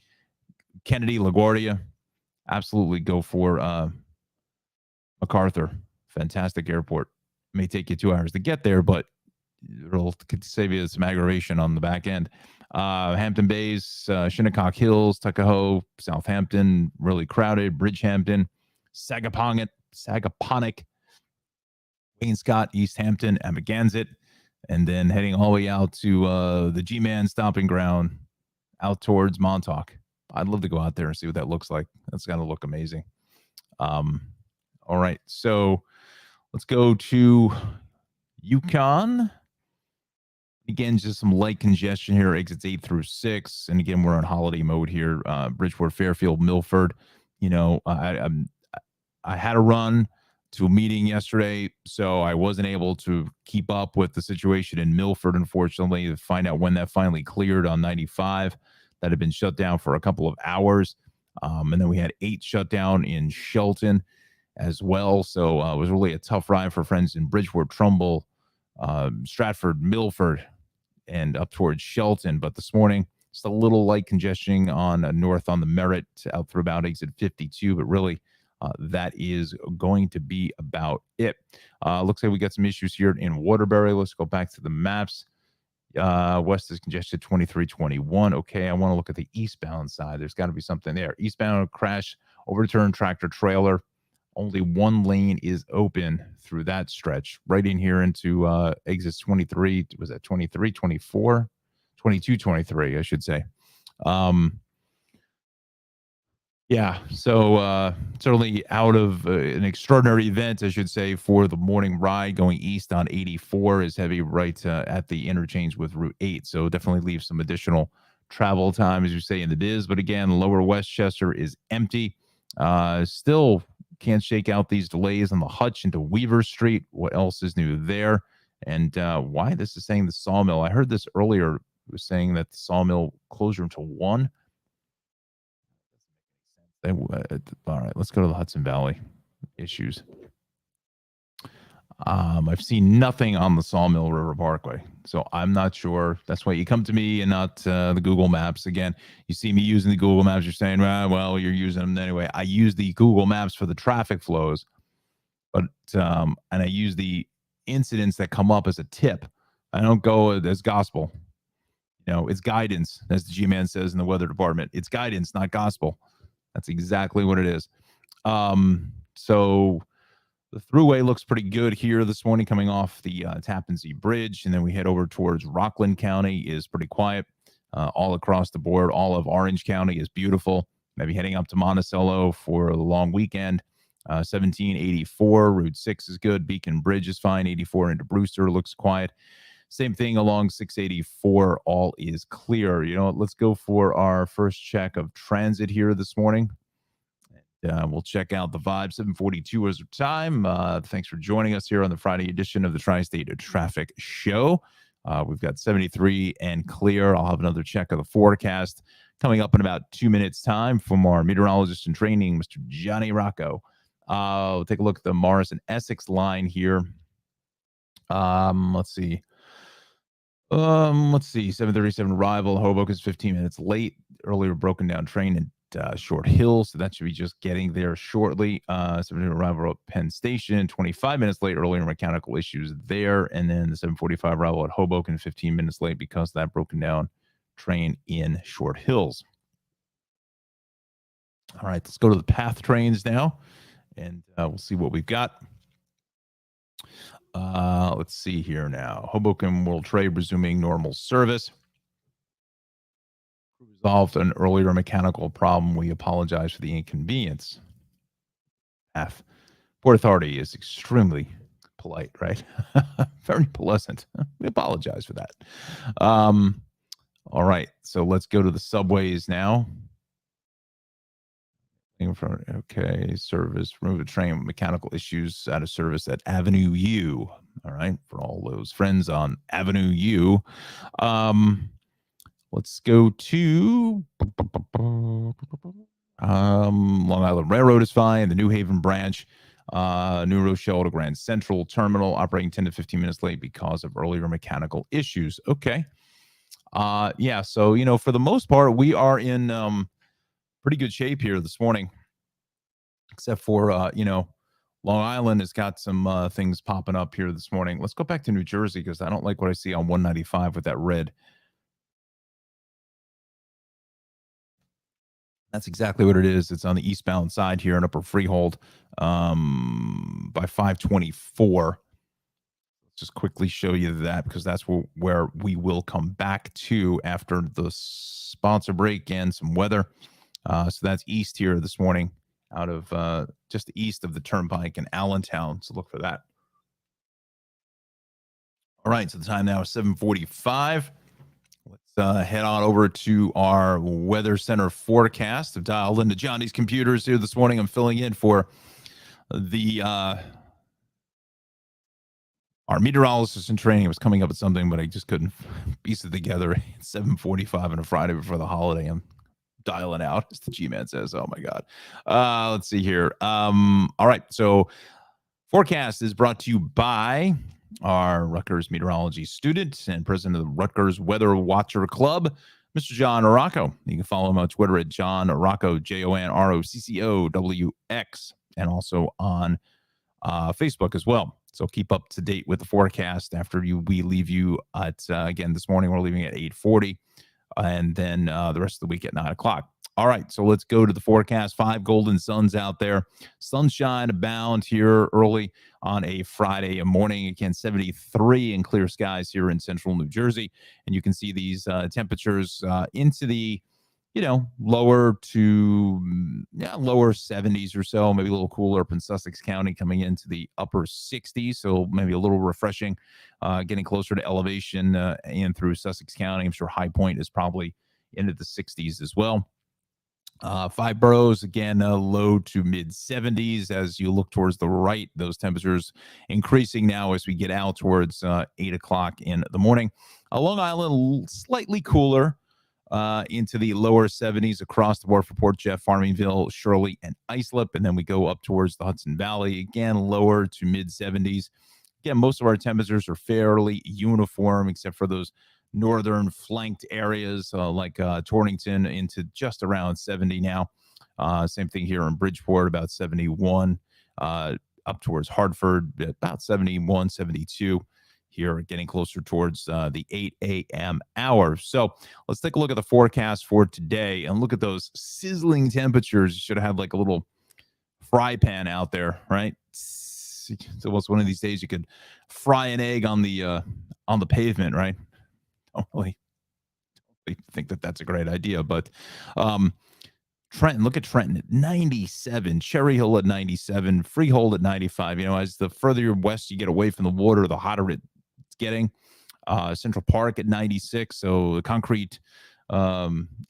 Kennedy, LaGuardia, absolutely go for MacArthur. Fantastic airport. It may take you 2 hours to get there, but it'll save you some aggravation on the back end. Hampton Bays, Shinnecock Hills, Tuckahoe, Southampton, really crowded. Bridgehampton, Sagaponack, Wainscott, East Hampton, Amagansett, and then heading all the way out to the G-Man stomping ground out towards Montauk. I'd love to go out there and see what that looks like. That's got to look amazing. All right, so let's go to Yukon. Again, just some light congestion here, exits 8 through 6. And again, we're on holiday mode here. Bridgeport, Fairfield, Milford. I had a run to a meeting yesterday, so I wasn't able to keep up with the situation in Milford, unfortunately, to find out when that finally cleared on 95. That had been shut down for a couple of hours. And then we had 8 shut down in Shelton as well. So it was really a tough ride for friends in Bridgeport, Trumbull, Stratford, Milford, and up towards Shelton. But this morning, just a little light congestion on north on the Merritt out through about exit 52, but really that is going to be about it. Looks like we got some issues here in Waterbury. Let's go back to the maps. West is congested 2321. Okay, I want to look at the eastbound side. There's got to be something there. Eastbound crash, overturned tractor trailer. Only one lane is open through that stretch, right in here into exits 23. Was that 23, 24, 22, 23, I should say. Yeah, so certainly out of an extraordinary event, I should say, for the morning ride going east on 84 is heavy right at the interchange with Route 8. So definitely leave some additional travel time, as you say, in the biz. But again, lower Westchester is empty. Still can't shake out these delays on the Hutch into Weaver Street. What else is new there? And why this is saying the sawmill. I heard this earlier. It was saying that the sawmill closure until 1. All right, let's go to the Hudson Valley issues. I've seen nothing on the Sawmill River Parkway, so I'm not sure. That's why you come to me and not the Google Maps. Again, you see me using the Google Maps, you're saying, well, you're using them anyway. I use the Google Maps for the traffic flows, but and I use the incidents that come up as a tip. I don't go as gospel. It's guidance, as the G-Man says in the weather department. It's guidance, not gospel. That's exactly what it is. So the thruway looks pretty good here this morning coming off the Tappan Zee Bridge. And then we head over towards Rockland County is pretty quiet all across the board. All of Orange County is beautiful. Maybe heading up to Monticello for the long weekend. 1784, Route 6 is good. Beacon Bridge is fine. 84 into Brewster looks quiet. Same thing along 684. All is clear. Let's go for our first check of transit here this morning. We'll check out the vibe. 7:42 is our time. Thanks for joining us here on the Friday edition of the Tri-State Traffic Show. We've got 73 and clear. I'll have another check of the forecast coming up in about 2 minutes' time from our meteorologist in training, Mr. Johnny Rocco. We'll take a look at the Morris and Essex line here. Let's see. 7:37 arrival. Hoboken's 15 minutes late. Earlier broken down train at Short Hill, so that should be just getting there shortly. 7:00 arrival at Penn Station. 25 minutes late. Earlier mechanical issues there, and then the 7:45 arrival at Hoboken. 15 minutes late because of that broken down train in Short Hills. All right, let's go to the PATH trains now, and we'll see what we've got. Let's see here now. Hoboken World Trade resuming normal service. Resolved an earlier mechanical problem. We apologize for the inconvenience. F. Port Authority is extremely polite, right? Very pleasant. We apologize for that. All right, so let's go to the subways now. Okay, service, remove a train with mechanical issues out of service at Avenue U. All right, for all those friends on Avenue U. Let's go to Long Island Railroad is fine. The New Haven branch, New Rochelle to Grand Central Terminal operating 10 to 15 minutes late because of earlier mechanical issues. Okay. Yeah, so for the most part, we are in pretty good shape here this morning, except for Long Island has got some things popping up here this morning. Let's go back to New Jersey because I don't like what I see on 195 with that red. That's exactly what it is. It's on the eastbound side here in Upper Freehold by 524. Let's just quickly show you that because that's where we will come back to after the sponsor break and some weather. So that's east here this morning out of just east of the Turnpike in Allentown. So look for that. All right. So the time now is 7:45. Let's head on over to our Weather Center forecast. I've dialed into Johnny's computers here this morning. I'm filling in for the our meteorologist in training. Was coming up with something, but I just couldn't piece it together. It's 7:45 on a Friday before the holiday. I'm dialing out, as the G-Man says. Oh my God. Let's see here. All right. So forecast is brought to you by our Rutgers meteorology student and president of the Rutgers Weather Watcher Club, Mr. John Rocco. You can follow him on Twitter at John Rocco, JONROCCOWX, and also on Facebook as well. So keep up to date with the forecast after we leave you at, again, this morning we're leaving at 8:40, and then the rest of the week at 9 o'clock. All right, so let's go to the forecast. 5 golden suns out there. Sunshine abound here early on a Friday morning. Again, 73 in clear skies here in central New Jersey. And you can see these temperatures into the, lower to lower 70s or so, maybe a little cooler up in Sussex County, coming into the upper 60s. So maybe a little refreshing, getting closer to elevation in through Sussex County. I'm sure High Point is probably into the 60s as well. 5 boroughs, again, low to mid 70s. As you look towards the right, those temperatures increasing now as we get out towards 8 o'clock in the morning. Long Island, slightly cooler into the lower 70s across the board for Port Jeff, Farmingville, Shirley, and Islip. And then we go up towards the Hudson Valley, again, lower to mid 70s. Again, most of our temperatures are fairly uniform, except for those northern flanked areas like Torrington into just around 70 now. Same thing here in Bridgeport, about 71. Up towards Hartford, about 71, 72. Here, getting closer towards the 8 a.m. hour. So let's take a look at the forecast for today and look at those sizzling temperatures. You should have like a little fry pan out there, right? So it's one of these days you could fry an egg on the pavement, right? Don't really think that that's a great idea, but Trenton, look at Trenton at 97, Cherry Hill at 97, Freehold at 95. As the further west you get away from the water, the hotter it's getting. Central Park at 96. So the concrete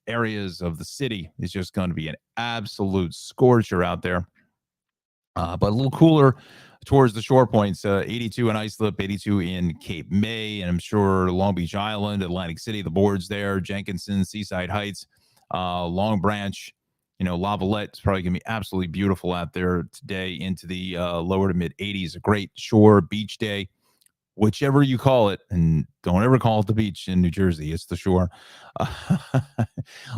areas of the city is just going to be an absolute scorcher out there. But a little cooler towards the shore points, 82 in Islip, 82 in Cape May, and I'm sure Long Beach Island, Atlantic City, the boards there, Jenkinson, Seaside Heights, Long Branch, Lavalette is probably going to be absolutely beautiful out there today into the lower to mid 80s. A great shore beach day, whichever you call it, and don't ever call it the beach in New Jersey. It's the shore.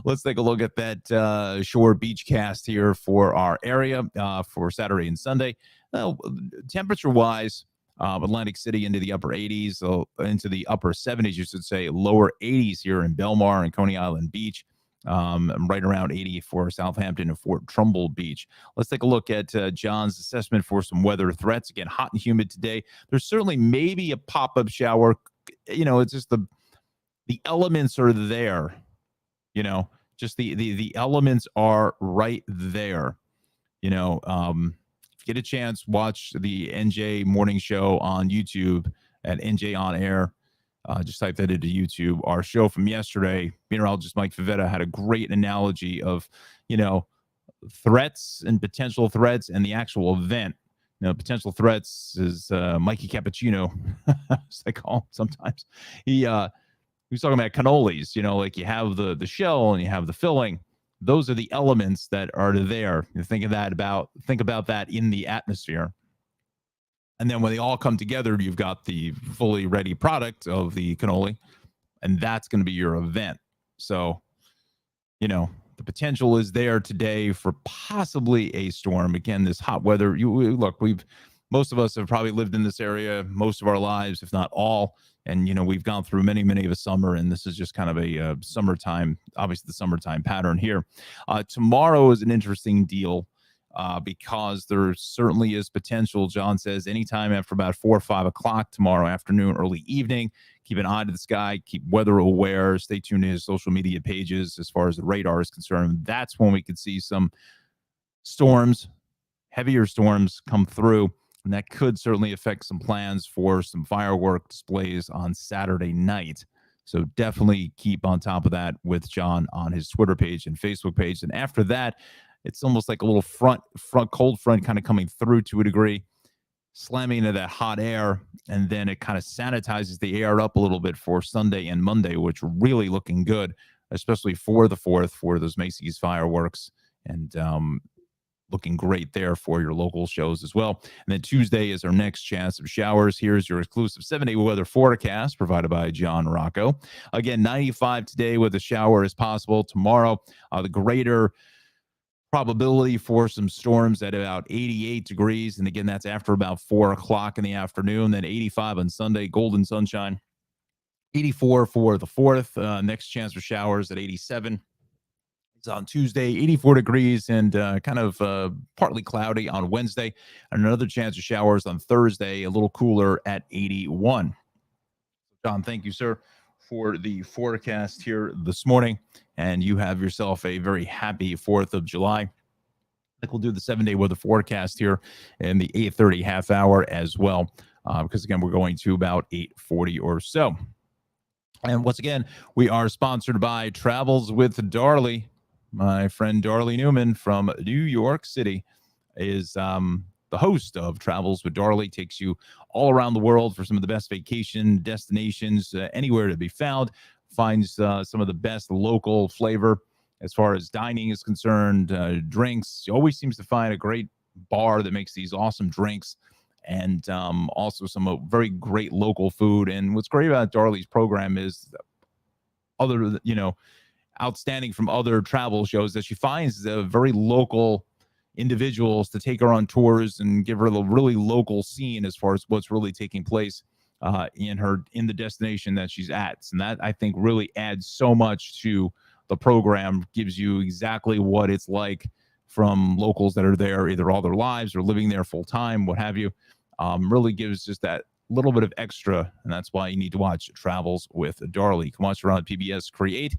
Let's take a look at that shore beach cast here for our area for Saturday and Sunday. Temperature-wise, Atlantic City into the upper 80s, so into the upper 70s, you should say, lower 80s here in Belmar and Coney Island Beach. Right around 80 for Southampton and Fort Trumbull Beach. Let's take a look at John's assessment for some weather threats. Again, hot and humid today. There's certainly maybe a pop-up shower. It's just the elements are there. You know, just the elements are right there. You know, if you get a chance, watch the NJ morning show on YouTube at NJ on air. Just type that into YouTube. Our show from yesterday, meteorologist Mike Favetta had a great analogy of, you know, threats and potential threats and the actual event. You know, potential threats is Mikey Cappuccino, as I call him sometimes. He was talking about cannolis. You know, like you have the shell and you have the filling. Those are the elements that are there. You think about that in the atmosphere. And then when they all come together, you've got the fully ready product of the cannoli, and that's going to be your event. So, you know, the potential is there today for possibly a storm. Again, this hot weather. Most of us have probably lived in this area most of our lives, if not all. And, you know, we've gone through many of a summer, and this is just kind of a summertime, obviously the summertime pattern here. Tomorrow is an interesting deal because there certainly is potential. John says anytime after about 4 or 5 o'clock tomorrow afternoon, early evening, keep an eye to the sky, keep weather aware, stay tuned to his social media pages as far as the radar is concerned. That's when we could see some storms, heavier storms come through. And that could certainly affect some plans for some firework displays on Saturday night. So definitely keep on top of that with John on his Twitter page and Facebook page. And after that, it's almost like a little cold front kind of coming through to a degree, slamming into that hot air. And then it kind of sanitizes the air up a little bit for Sunday and Monday, which are really looking good, especially for the 4th, for those Macy's fireworks. And looking great there for your local shows as well. And then Tuesday is our next chance of showers. Here's your exclusive 7-day weather forecast provided by John Rocco. Again, 95 today with a shower is possible. Tomorrow, the greater probability for some storms at about 88 degrees. And again, that's after about 4 o'clock in the afternoon. Then 85 on Sunday, golden sunshine. 84 for the 4th. Next chance for showers at 87. It's on Tuesday, 84 degrees and kind of partly cloudy on Wednesday. And another chance of showers on Thursday, a little cooler at 81. John, thank you, sir, for the forecast here this morning. And you have yourself a very happy 4th of July. I think we'll do the 7-day weather forecast here in the 8:30 half hour as well, because, again, we're going to about 8:40 or so. And once again, we are sponsored by Travels with Darley. My friend Darley Newman from New York City is the host of Travels with Darley, takes you all around the world for some of the best vacation destinations, anywhere to be found, finds some of the best local flavor as far as dining is concerned, drinks. He always seems to find a great bar that makes these awesome drinks, and also some very great local food. And what's great about Darley's program is outstanding from other travel shows that she finds very local individuals to take her on tours and give her the really local scene as far as what's really taking place in the destination that she's at. And that, I think, really adds so much to the program, gives you exactly what it's like from locals that are there either all their lives or living there full time, what have you. Really gives just that little bit of extra, and that's why you need to watch Travels with Darley. You can watch her on PBS Create,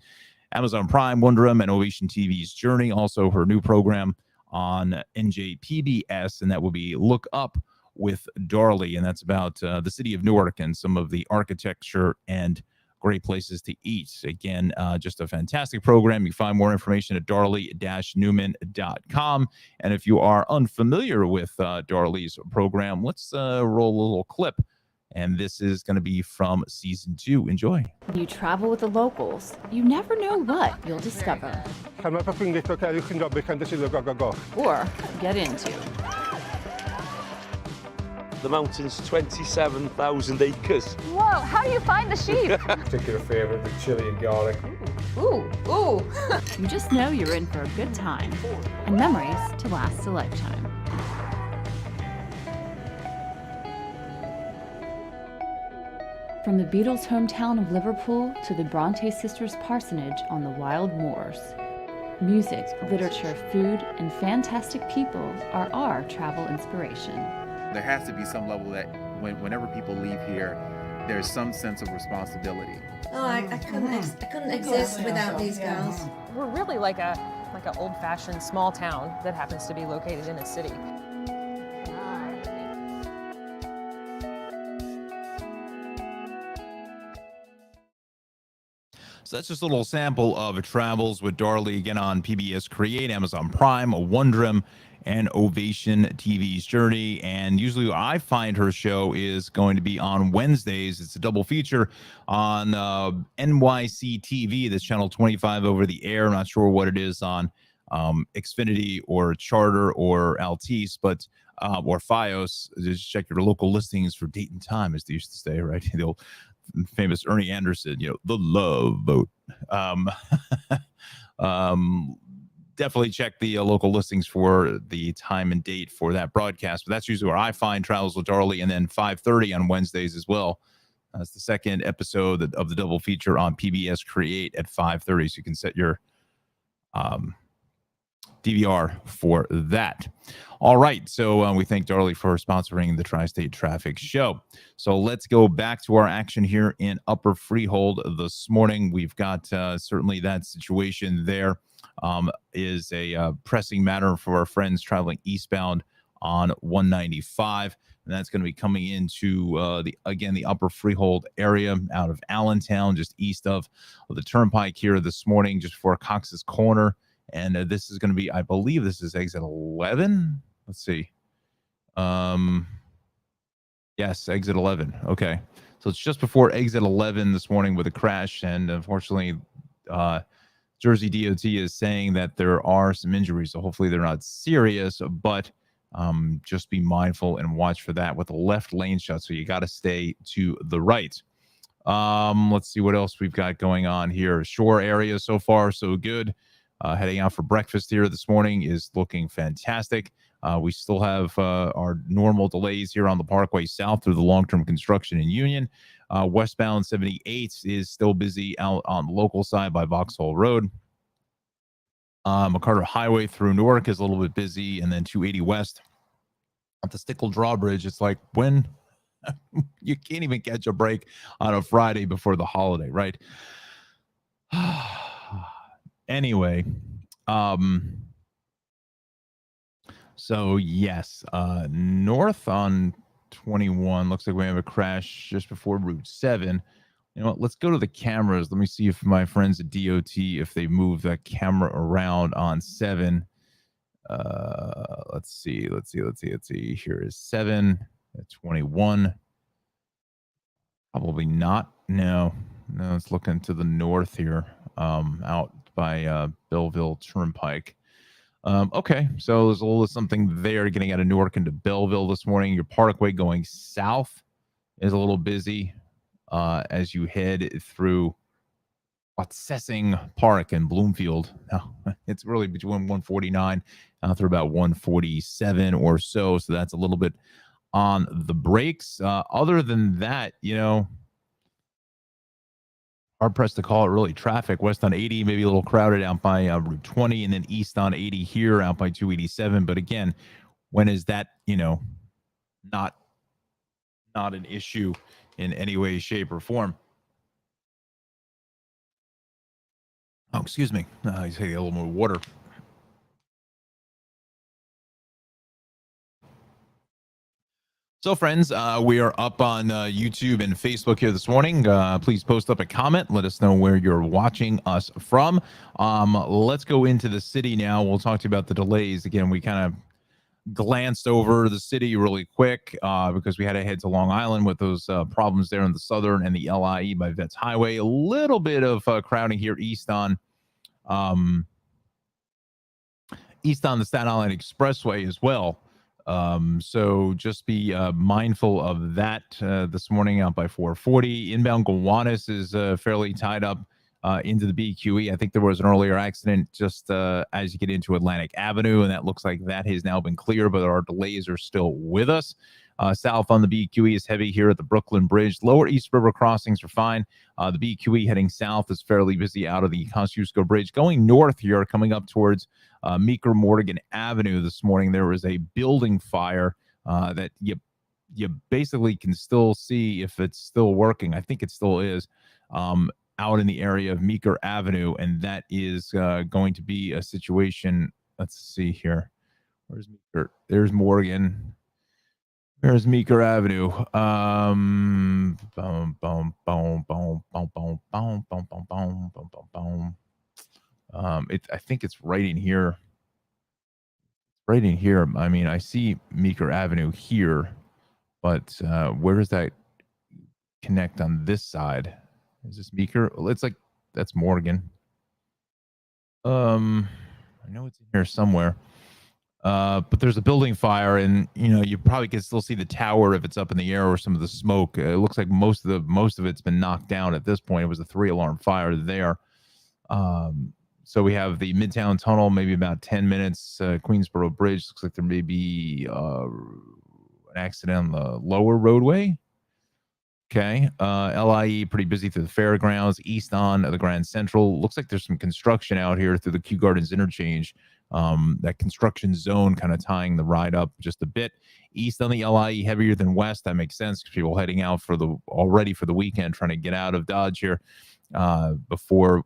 Amazon Prime, Wonderum, and Ovation TV's Journey. Also, her new program on NJPBS, and that will be Look Up with Darley, and that's about the city of Newark and some of the architecture and great places to eat. Again, just a fantastic program. You can find more information at darley-newman.com. And if you are unfamiliar with Darley's program, let's roll a little clip. And this is going to be from season 2. Enjoy. You travel with the locals. You never know what you'll discover. Or get into. The mountain's 27,000 acres. Whoa, how do you find the sheep? Particular favorite, the chili and garlic. Ooh. You just know you're in for a good time and memories to last a lifetime. From the Beatles' hometown of Liverpool to the Bronte sisters' parsonage on the wild moors, music, literature, food, and fantastic people are our travel inspiration. There has to be some level that whenever people leave here, there's some sense of responsibility. Oh, I couldn't exist without these girls. We're really like a old-fashioned small town that happens to be located in a city. So that's just a little sample of Travels with Darley, again on PBS Create, Amazon Prime, Wondrum, and Ovation TV's Journey. And usually I find her show is going to be on Wednesdays. It's a double feature on NYC TV. That's channel 25 over the air. I'm not sure what it is on Xfinity or Charter or Altice, but or Fios. Just check your local listings for date and time, as they used to say, right? The old famous Ernie Anderson, the love vote. Definitely check the local listings for the time and date for that broadcast. But that's usually where I find Travels with Darley, and then 5:30 on Wednesdays as well. That's the second episode of the double feature on PBS Create at 5:30. So you can set your DVR for that. All right. So we thank Darley for sponsoring the Tri-State Traffic Show. So let's go back to our action here in Upper Freehold this morning. We've got certainly that situation there is a pressing matter for our friends traveling eastbound on 195. And that's going to be coming into the Upper Freehold area out of Allentown, just east of the Turnpike here this morning, just before Cox's Corner. And this is going to be, I believe this is exit 11. Let's see. Yes, exit 11. Okay. So it's just before exit 11 this morning with a crash. And unfortunately, Jersey DOT is saying that there are some injuries. So hopefully they're not serious, but just be mindful and watch for that with the left lane shut. So you got to stay to the right. Let's see what else we've got going on here. Shore area so far, so good. Heading out for breakfast here this morning is looking fantastic. We still have our normal delays here on the Parkway South through the long-term construction in Union. Westbound 78 is still busy out on the local side by Vauxhall Road. McCarter Highway through Newark is a little bit busy, and then 280 West at the Stickle Drawbridge. It's like when you can't even catch a break on a Friday before the holiday, right? Anyway, so yes, north on 21, looks like we have a crash just before Route 7. You know what, let's go to the cameras. Let me see if my friends at DOT, if they move that camera around on 7. Let's see. Here is 7 at 21. Probably not. No, it's looking to the north here, out by Belleville Turnpike. Okay, so there's a little something there getting out of Newark into Belleville this morning. Your Parkway going south is a little busy as you head through Watsessing Park and Bloomfield. Now, it's really between 149 through about 147 or so. So that's a little bit on the brakes. Other than that, hard pressed to call it really traffic. West on 80, maybe a little crowded out by Route 20, and then east on 80 here out by 287. But again, when is that, not an issue in any way, shape, or form? Oh, excuse me. I take a little more water. So, friends, we are up on YouTube and Facebook here this morning. Please post up a comment. Let us know where you're watching us from. Let's go into the city now. We'll talk to you about the delays. Again, we kind of glanced over the city really quick because we had to head to Long Island with those problems there in the southern and the LIE by Vets Highway. A little bit of crowding here east on the Staten Island Expressway as well. So just be mindful of that this morning out by 440. Inbound Gowanus is fairly tied up into the BQE. I think there was an earlier accident just as you get into Atlantic Avenue, and that looks like that has now been cleared, but our delays are still with us. South on the BQE is heavy here at the Brooklyn Bridge. Lower East River crossings are fine. The BQE heading south is fairly busy out of the Kosciuszko Bridge. Going north here, coming up towards Meeker Morgan Avenue this morning, there was a building fire that you you basically can still see if it's still working. I think it still is, out in the area of Meeker Avenue, and that is going to be a situation. Let's see here. Where's Meeker? There's Morgan. There's Meeker Avenue. Boom, boom, boom, boom, boom, boom, boom, boom, boom, boom, boom, boom, boom. I think it's right in here. Right in here. I mean, I see Meeker Avenue here, but where does that connect on this side? Is this Meeker? Well, it's like that's Morgan. I know it's in here somewhere. But there's a building fire, and you probably can still see the tower if it's up in the air or some of the smoke. It looks like most of it's been knocked down at this point. It was a 3-alarm fire there. So we have the Midtown Tunnel, maybe about 10 minutes. Queensboro Bridge looks like there may be an accident on the lower roadway. Okay. LIE pretty busy through the fairgrounds, east on the Grand Central. Looks like there's some construction out here through the Kew Gardens interchange. That construction zone kind of tying the ride up just a bit. East on the LIE heavier than west. That makes sense because people heading out already for the weekend, trying to get out of Dodge here before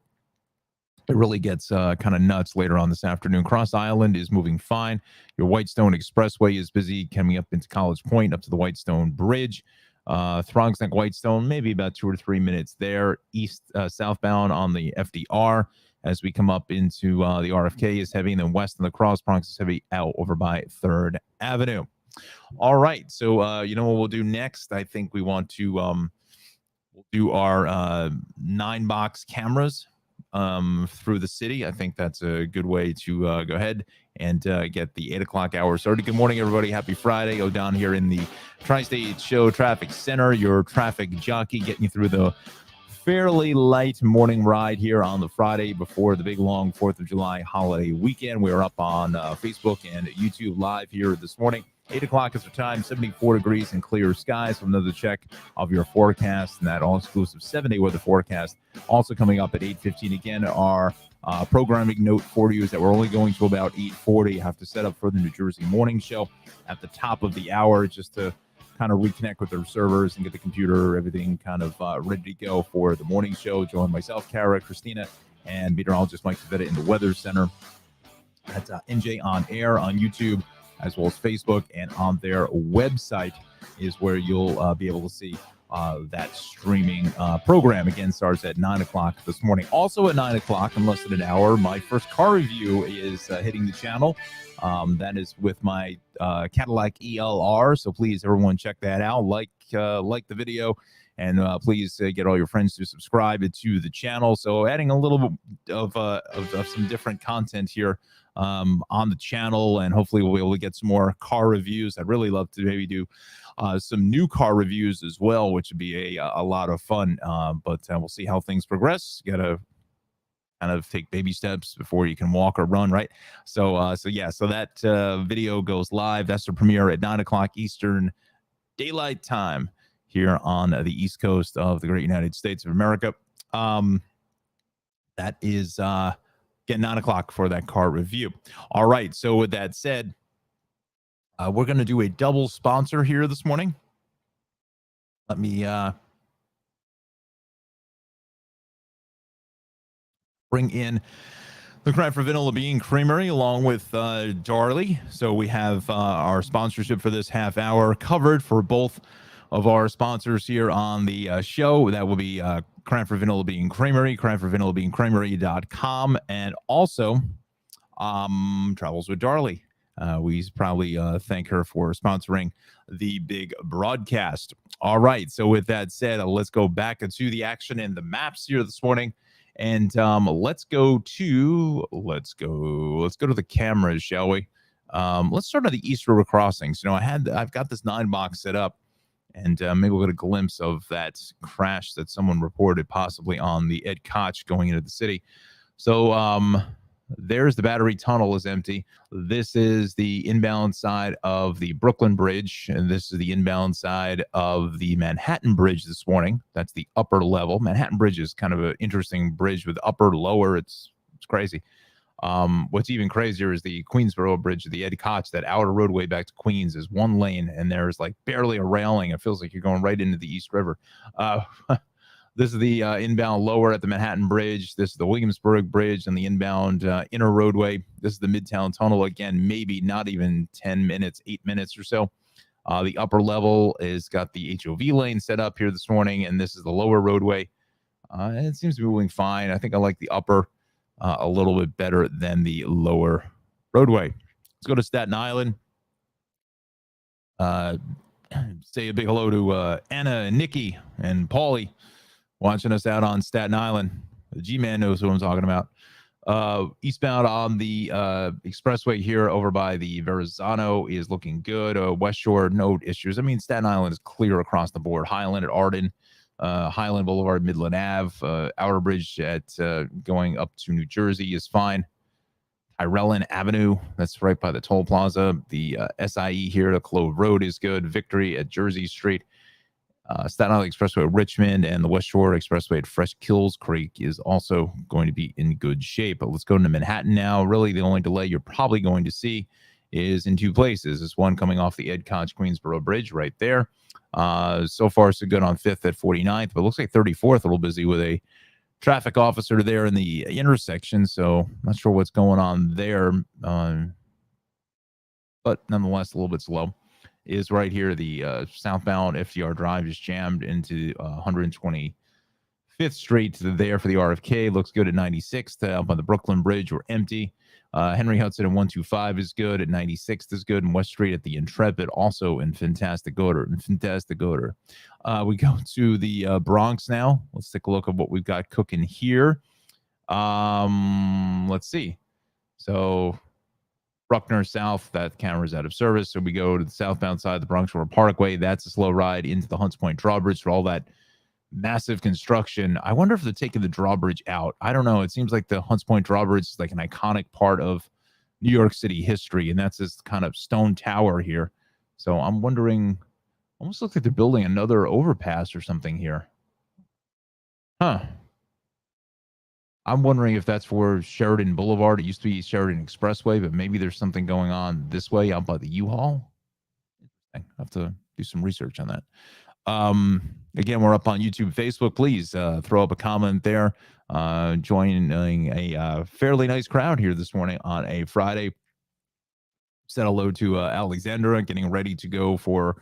it really gets kind of nuts later on this afternoon. Cross Island is moving fine. Your Whitestone Expressway is busy coming up into College Point, up to the Whitestone Bridge. Throngs Neck Whitestone, maybe about 2 or 3 minutes there. Southbound on the FDR as we come up into the RFK is heavy, and then west on the Cross Bronx is heavy out over by 3rd Avenue. All right, so you know what we'll do next? I think we want to we'll do our 9-box cameras through the city. I think that's a good way to go ahead and get the 8 o'clock hour started. Good morning, everybody. Happy Friday. Down here in the Tri-State Show Traffic Center, your traffic jockey getting you through the fairly light morning ride here on the Friday before the big long 4th of July holiday weekend. We are up on Facebook and YouTube live here this morning. 8 o'clock is the time, 74 degrees and clear skies. So another check of your forecast and that all-exclusive 7-day weather forecast. Also coming up at 8:15 again, our programming note for you is that we're only going to about 8:40. You have to set up for the New Jersey morning show at the top of the hour just to kind of reconnect with their servers and get the computer, everything kind of ready to go for the morning show. Join myself, Kara, Christina, and meteorologist Mike Savetta in the Weather Center. That's NJ On Air on YouTube, as well as Facebook, and on their website is where you'll be able to see that streaming program. Again, starts at 9 o'clock this morning. Also at 9 o'clock, in less than an hour, my first car review is hitting the channel. That is with my Cadillac ELR. So please, everyone, check that out. Like the video, and please get all your friends to subscribe to the channel. So adding a little bit of some different content here on the channel, and hopefully we'll be able to get some more car reviews. I'd really love to maybe do some new car reviews as well, which would be a lot of fun. But we'll see how things progress. You gotta kind of take baby steps before you can walk or run, right? So that video goes live. That's the premiere at 9 o'clock Eastern Daylight Time here on the East Coast of the great United States of America. That is get 9 o'clock for that car review. All right. So with that said, we're going to do a double sponsor here this morning. Let me bring in the Cranford Vanilla Bean Creamery along with Darley. So we have our sponsorship for this half hour covered for both of our sponsors here on the show. That will be Cranford Vanilla Bean Creamery, CranfordVanillaBeanCreamery.com, and also Travels with Darley. We probably thank her for sponsoring the big broadcast. All right. So with that said, let's go back into the action and the maps here this morning. And let's go to the cameras, shall we? Let's start on the East River crossings. You know, I've got this 9-box set up, and maybe we'll get a glimpse of that crash that someone reported possibly on the Ed Koch going into the city. So there's the Battery Tunnel is empty. This is the inbound side of the Brooklyn Bridge, and this is the inbound side of the Manhattan Bridge this morning. That's the upper level. Manhattan Bridge is kind of an interesting bridge with upper, lower. It's crazy. What's even crazier is the Queensboro Bridge, the Ed Koch, that outer roadway back to Queens is one lane, and there's like barely a railing. It feels like you're going right into the East River. This is the inbound lower at the Manhattan Bridge. This is the Williamsburg Bridge and the inbound inner roadway. This is the Midtown Tunnel. Again, maybe not even 10 minutes, 8 minutes or so. The upper level is got the HOV lane set up here this morning, and this is the lower roadway. It seems to be moving fine. I think I like the upper a little bit better than the lower roadway. Let's go to Staten Island. Say a big hello to Anna and Nikki and Paulie watching us out on Staten Island. The G-Man knows who I'm talking about. Eastbound on the expressway here over by the Verrazano is looking good. West Shore, no issues. I mean, Staten Island is clear across the board. Highland at Arden, Highland Boulevard, Midland Ave, Outer Bridge at going up to New Jersey is fine. Tyrellin Avenue, that's right by the toll plaza. The SIE here to Clove Road is good. Victory at Jersey Street. Staten Island Expressway at Richmond and the West Shore Expressway at Fresh Kills Creek is also going to be in good shape. But let's go into Manhattan now. Really, the only delay you're probably going to see is in two places. It's one coming off the Ed Koch Queensboro Bridge right there. So far, so good on 5th at 49th, but it looks like 34th a little busy with a traffic officer there in the intersection. So not sure what's going on there, but nonetheless, a little bit slow. Is right here. The southbound FDR Drive is jammed into 125th Street there for the RFK. Looks good at 96th. Up on the Brooklyn Bridge, we're empty. Henry Hudson at 125 is good. At 96th is good. And West Street at the Intrepid also in fantastic order. We go to the Bronx now. Let's take a look at what we've got cooking here. Let's see. So Bruckner South, that camera's out of service. So we go to the southbound side of the Bronx River Parkway. That's a slow ride into the Hunts Point Drawbridge for all that massive construction. I wonder if they're taking the drawbridge out. I don't know. It seems like the Hunts Point Drawbridge is like an iconic part of New York City history, and that's this kind of stone tower here. So I'm wondering, almost looks like they're building another overpass or something here. Huh. I'm wondering if that's for Sheridan Boulevard. It used to be Sheridan Expressway, but maybe there's something going on this way out by the U-Haul. Interesting. I have to do some research on that. Again, we're up on YouTube, Facebook. Please throw up a comment there. Joining a fairly nice crowd here this morning on a Friday. Said hello to Alexandra, getting ready to go for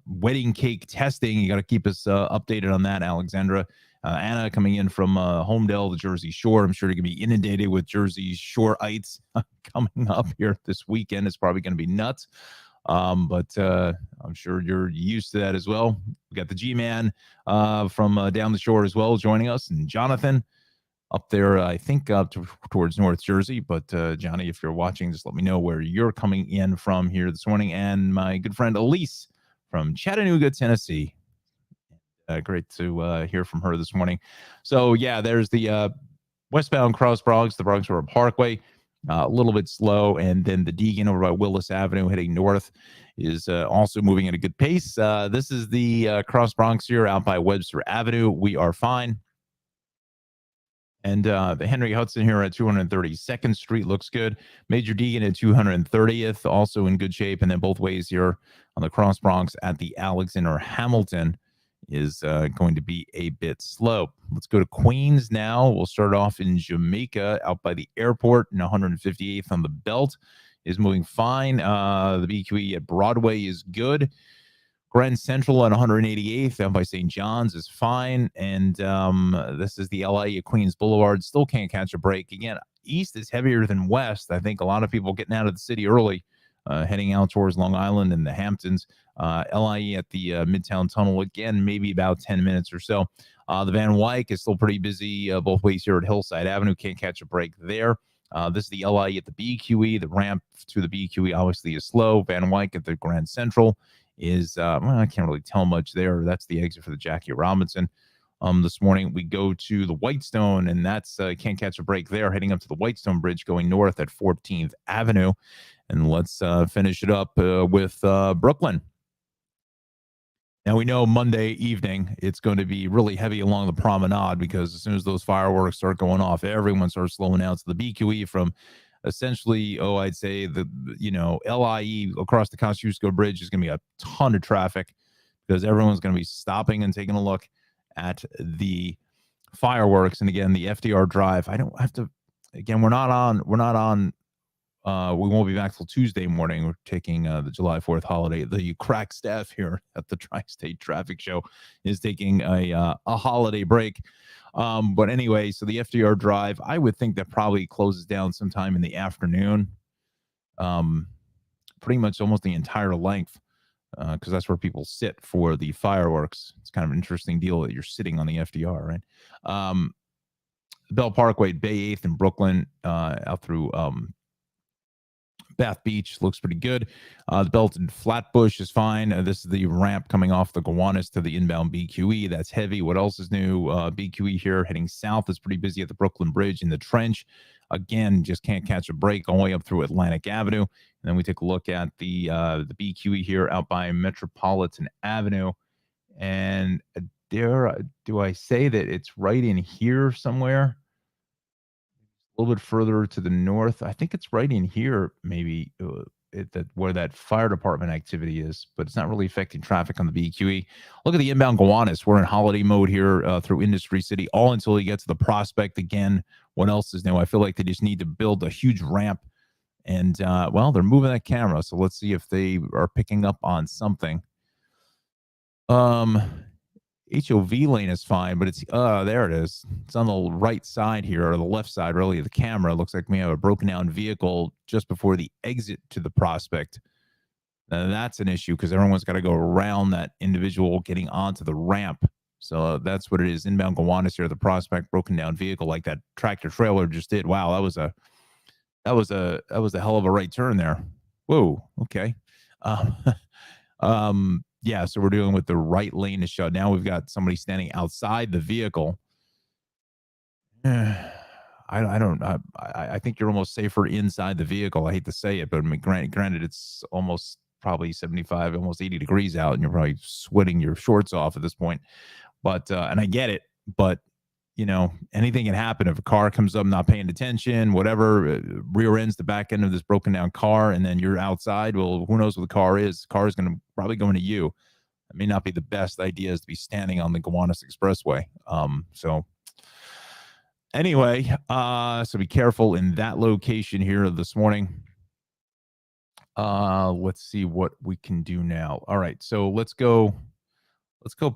wedding cake testing. You got to keep us updated on that, Alexandra. Anna coming in from Homedale, the Jersey Shore. I'm sure you're going to be inundated with Jersey Shoreites coming up here this weekend. It's probably going to be nuts. But I'm sure you're used to that as well. We got the G-Man from down the shore as well joining us, and Jonathan up there, I think towards North Jersey. But Johnny, if you're watching, just let me know where you're coming in from here this morning. And my good friend Elise from Chattanooga, Tennessee. Great to hear from her this morning. So yeah, there's the westbound cross Bronx, the Bronx River Parkway. A little bit slow, and then the Deegan over by Willis Avenue heading north is also moving at a good pace. This is the cross Bronx here out by Webster Avenue. We are fine. And the Henry Hudson here at 232nd Street looks good. Major Deegan at 230th, also in good shape. And then both ways here on the cross Bronx at the Alexander Hamilton is going to be a bit slow. Let's go to Queens now. We'll start off in Jamaica out by the airport, and 158th on the belt is moving fine. The BQE at Broadway is good. Grand Central at 188th out by St. John's is fine. And this is the LA at Queens Boulevard. Still can't catch a break. Again, east is heavier than west. I think a lot of people getting out of the city early, heading out towards Long Island and the Hamptons. LIE at the Midtown Tunnel, again, maybe about 10 minutes or so. The Van Wyck is still pretty busy both ways here at Hillside Avenue. Can't catch a break there. This is the LIE at the BQE. The ramp to the BQE obviously is slow. Van Wyck at the Grand Central is, well, I can't really tell much there. That's the exit for the Jackie Robinson. This morning we go to the Whitestone, and that's can't catch a break there, heading up to the Whitestone Bridge going north at 14th Avenue. And let's finish it up with Brooklyn. Now we know Monday evening it's going to be really heavy along the promenade because as soon as those fireworks start going off, everyone starts slowing down. So the BQE from essentially, I'd say LIE across the Kosciuszko Bridge is going to be a ton of traffic because everyone's going to be stopping and taking a look at the fireworks. And again, the FDR Drive. I don't have to. Again, we're not on. We won't be back till Tuesday morning. We're taking the July 4th holiday. The crack staff here at the Tri-State Traffic Show is taking a holiday break. But anyway, so the FDR Drive, I would think that probably closes down sometime in the afternoon. Pretty much almost the entire length, because that's where people sit for the fireworks. It's kind of an interesting deal that you're sitting on the FDR, right? Bell Parkway, Bay 8th in Brooklyn, out through Bath Beach looks pretty good. The Belton Flatbush is fine. This is the ramp coming off the Gowanus to the inbound BQE. That's heavy. What else is new? BQE here heading south is pretty busy at the Brooklyn Bridge in the trench. Again, just can't catch a break all the way up through Atlantic Avenue. And then we take a look at the BQE here out by Metropolitan Avenue. And do I say that it's right in here somewhere? A little bit further to the north. I think it's right in here, maybe where that fire department activity is, but it's not really affecting traffic on the BQE. Look at the inbound Gowanus. We're in holiday mode here through Industry City, all until you get to the Prospect. Again, what else is new? I feel like they just need to build a huge ramp, and well, they're moving that camera, so let's see if they are picking up on something. HOV lane is fine, but it's there it is. It's on the right side here, or the left side, really, of the camera. It looks like we have a broken down vehicle just before the exit to the Prospect. Now, that's an issue because everyone's got to go around that individual getting onto the ramp. So that's what it is. Inbound Gowanus here, the Prospect, broken down vehicle like that tractor trailer just did. Wow, that was a hell of a right turn there. Whoa, okay. Yeah, so we're dealing with the right lane is shut. Now we've got somebody standing outside the vehicle. I think you're almost safer inside the vehicle. I hate to say it, but I mean, granted, it's almost probably 75, almost 80 degrees out, and you're probably sweating your shorts off at this point. But and I get it, but anything can happen if a car comes up not paying attention, whatever, rear ends the back end of this broken down car, and then you're outside. Well, who knows what the car is? The car is going to probably go into you. It may not be the best idea is to be standing on the Gowanus Expressway. So anyway, so be careful in that location here this morning. Let's see what we can do now. All right, so let's go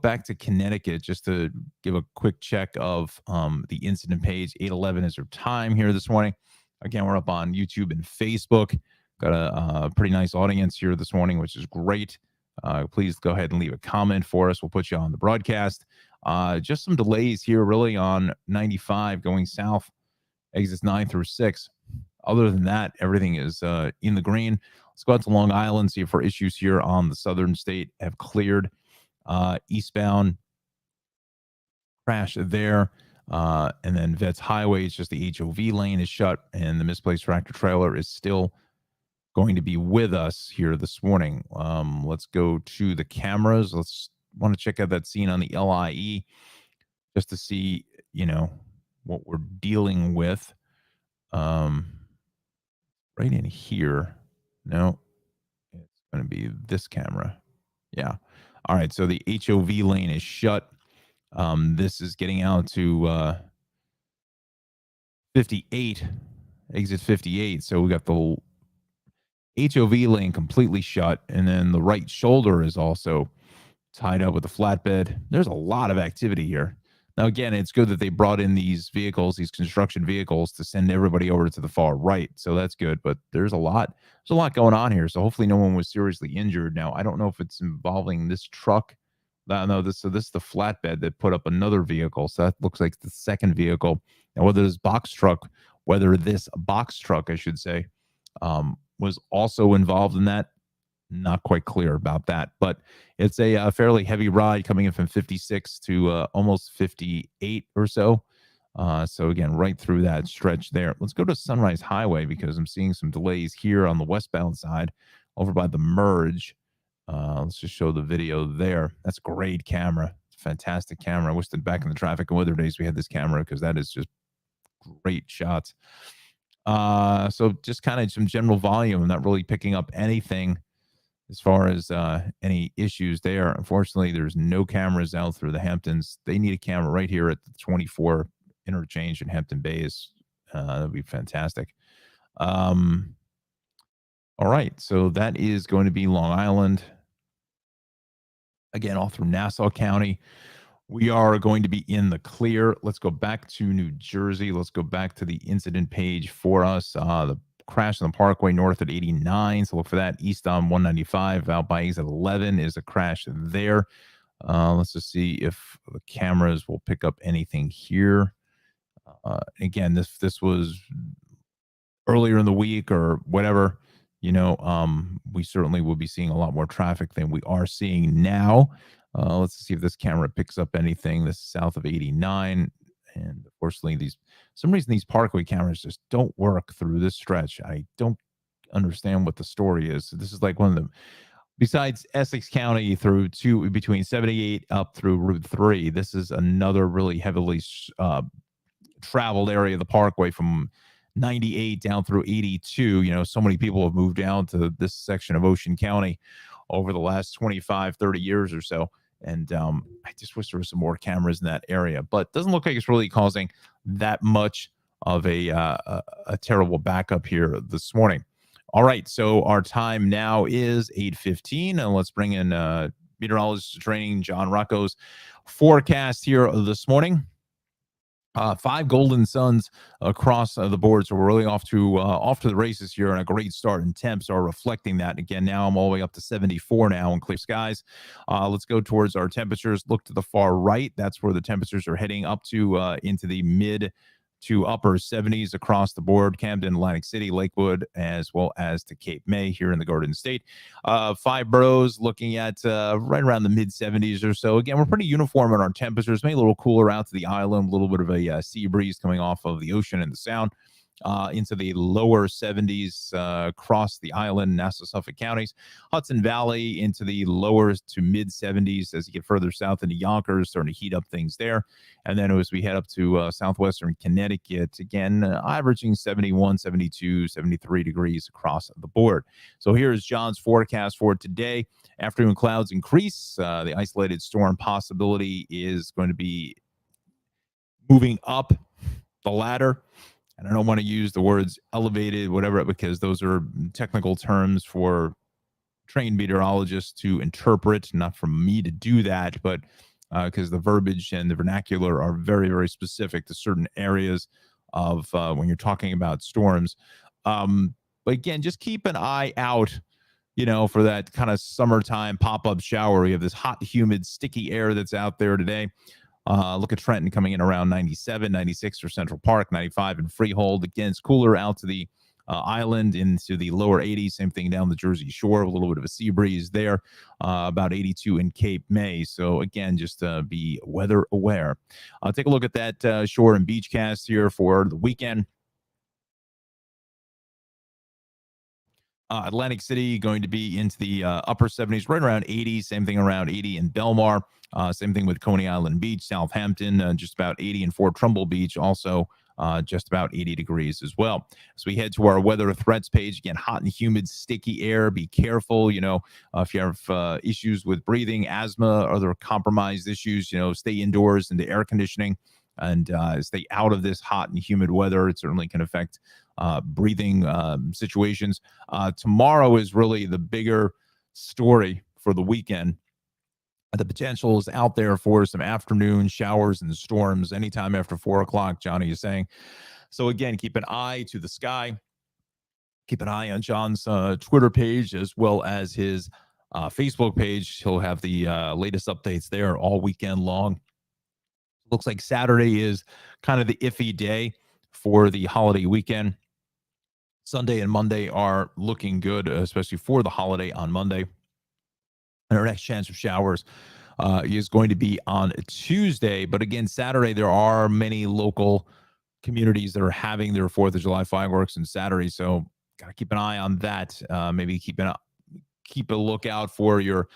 back to Connecticut just to give a quick check of the incident page. 8:11 is our time here this morning. Again, we're up on YouTube and Facebook. Got a pretty nice audience here this morning, which is great. Please go ahead and leave a comment for us. We'll put you on the broadcast. Just some delays here really on 95 going south, exits 9 through 6. Other than that, everything is in the green. Let's go out to Long Island, see if our issues here on the southern state have cleared. Eastbound crash there, and then Vets Highway, it's just the HOV lane is shut, and the misplaced tractor trailer is still going to be with us here this morning. Let's go to the cameras. Let's want to check out that scene on the LIE just to see, what we're dealing with. Right in here. No, it's going to be this camera. Yeah. All right, so the HOV lane is shut. This is getting out to 58, exit 58. So we got the HOV lane completely shut, and then the right shoulder is also tied up with the flatbed. There's a lot of activity here. Now, again, it's good that they brought in these vehicles, these construction vehicles, to send everybody over to the far right. So that's good, but there's a lot going on here. So hopefully no one was seriously injured. Now, I don't know if it's involving this truck. No, this is the flatbed that put up another vehicle. So that looks like the second vehicle. Now, whether this box truck, I should say, was also involved in that, not quite clear about that, but it's a fairly heavy ride coming in from 56 to almost 58 or so. So again, right through that stretch there. Let's go to Sunrise Highway because I'm seeing some delays here on the westbound side over by the merge. Let's just show the video there. That's a great camera. Fantastic camera. I wish that back in the traffic and weather days we had this camera, because that is just great shots. So just kind of some general volume. I'm not really picking up anything as far as any issues there. Unfortunately, there's no cameras out through the Hamptons. They need a camera right here at the 24 interchange in Hampton Bays. That'd be fantastic. All right, so that is going to be Long Island. Again, all through Nassau County. We are going to be in the clear. Let's go back to New Jersey. Let's go back to the incident page for us. The crash on the Parkway north at 89. So look for that. East on 195 out by exit 11 is a crash there. Let's just see if the cameras will pick up anything here. Again, this was earlier in the week or whatever. We certainly will be seeing a lot more traffic than we are seeing now. Let's see if this camera picks up anything. This is south of 89. And unfortunately, some reason these Parkway cameras just don't work through this stretch. I don't understand what the story is. This is like one of them. Besides Essex County between 78 up through Route 3, this is another really heavily traveled area of the Parkway from 98 down through 82. So many people have moved down to this section of Ocean County over the last 25, 30 years or so. And I just wish there were some more cameras in that area, but doesn't look like it's really causing that much of a terrible backup here this morning. All right, so our time now is 8:15, and let's bring in meteorologist training John Rocco's forecast here this morning. 5 golden suns across the board, so we're really off to the races here, and a great start. And temps are reflecting that. Again, now I'm all the way up to 74 now in clear skies. Let's go towards our temperatures. Look to the far right. That's where the temperatures are heading up to into the mid to upper 70s across the board. Camden, Atlantic City, Lakewood, as well as to Cape May here in the Garden State. 5 boroughs looking at right around the mid 70s or so. Again, we're pretty uniform in our temperatures. Maybe a little cooler out to the island, a little bit of a sea breeze coming off of the ocean and the sound. Into the lower 70s across the island, Nassau, Suffolk counties. Hudson Valley into the lower to mid 70s as you get further south into Yonkers, starting to heat up things there. And then as we head up to southwestern Connecticut, again, averaging 71, 72, 73 degrees across the board. So here's John's forecast for today. Afternoon clouds increase. The isolated storm possibility is going to be moving up the ladder. And I don't want to use the words elevated, whatever, because those are technical terms for trained meteorologists to interpret, not for me to do that, but because the verbiage and the vernacular are very, very specific to certain areas of when you're talking about storms. But again, just keep an eye out, for that kind of summertime pop-up shower. You have this hot, humid, sticky air that's out there today. Look at Trenton coming in around 97, 96 for Central Park, 95 in Freehold. Again, it's cooler out to the island into the lower 80s. Same thing down the Jersey Shore, a little bit of a sea breeze there, about 82 in Cape May. So again, just be weather aware. Take a look at that shore and beach cast here for the weekend. Atlantic City going to be into the upper 70s, right around 80. Same thing around 80 in Belmar. Same thing with Coney Island Beach, Southampton, just about 80 in Fort Trumbull Beach, also just about 80 degrees as well. As we head to our weather threats page, again, hot and humid, sticky air. Be careful, if you have issues with breathing, asthma, other compromised issues, stay indoors into air conditioning and stay out of this hot and humid weather. It certainly can affect breathing situations. Tomorrow is really the bigger story for the weekend. The potential is out there for some afternoon showers and storms anytime after 4 o'clock, Johnny is saying. So again, keep an eye to the sky. Keep an eye on John's Twitter page as well as his Facebook page. He'll have the latest updates there all weekend long. Looks like Saturday is kind of the iffy day for the holiday weekend. Sunday and Monday are looking good, especially for the holiday on Monday. And our next chance of showers is going to be on Tuesday. But again, Saturday, there are many local communities that are having their 4th of July fireworks on Saturday. So got to keep an eye on that. Maybe keep keep a lookout for your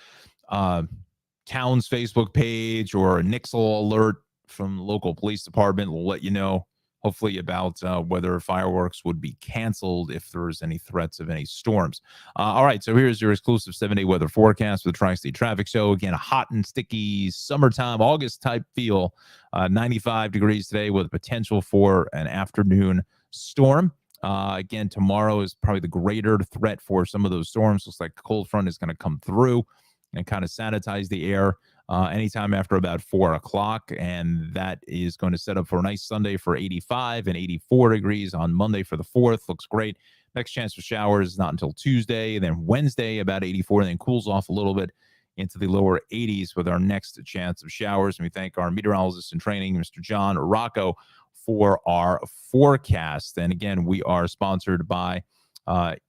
town's Facebook page or a Nixle alert from the local police department. Will let you know, hopefully, about whether fireworks would be canceled if there's any threats of any storms. All right, so here's your exclusive 7-day weather forecast for the Tri-State Traffic Show. Again, a hot and sticky summertime, August type feel. 95 degrees today with potential for an afternoon storm. Again, tomorrow is probably the greater threat for some of those storms. Looks like a cold front is going to come through and kind of sanitize the air anytime after about 4 o'clock. And that is going to set up for a nice Sunday for 85 and 84 degrees on Monday for the 4th. Looks great. Next chance for showers is not until Tuesday. And then Wednesday, about 84, and then cools off a little bit into the lower 80s with our next chance of showers. And we thank our meteorologist in training, Mr. John Rocco, for our forecast. And again, we are sponsored by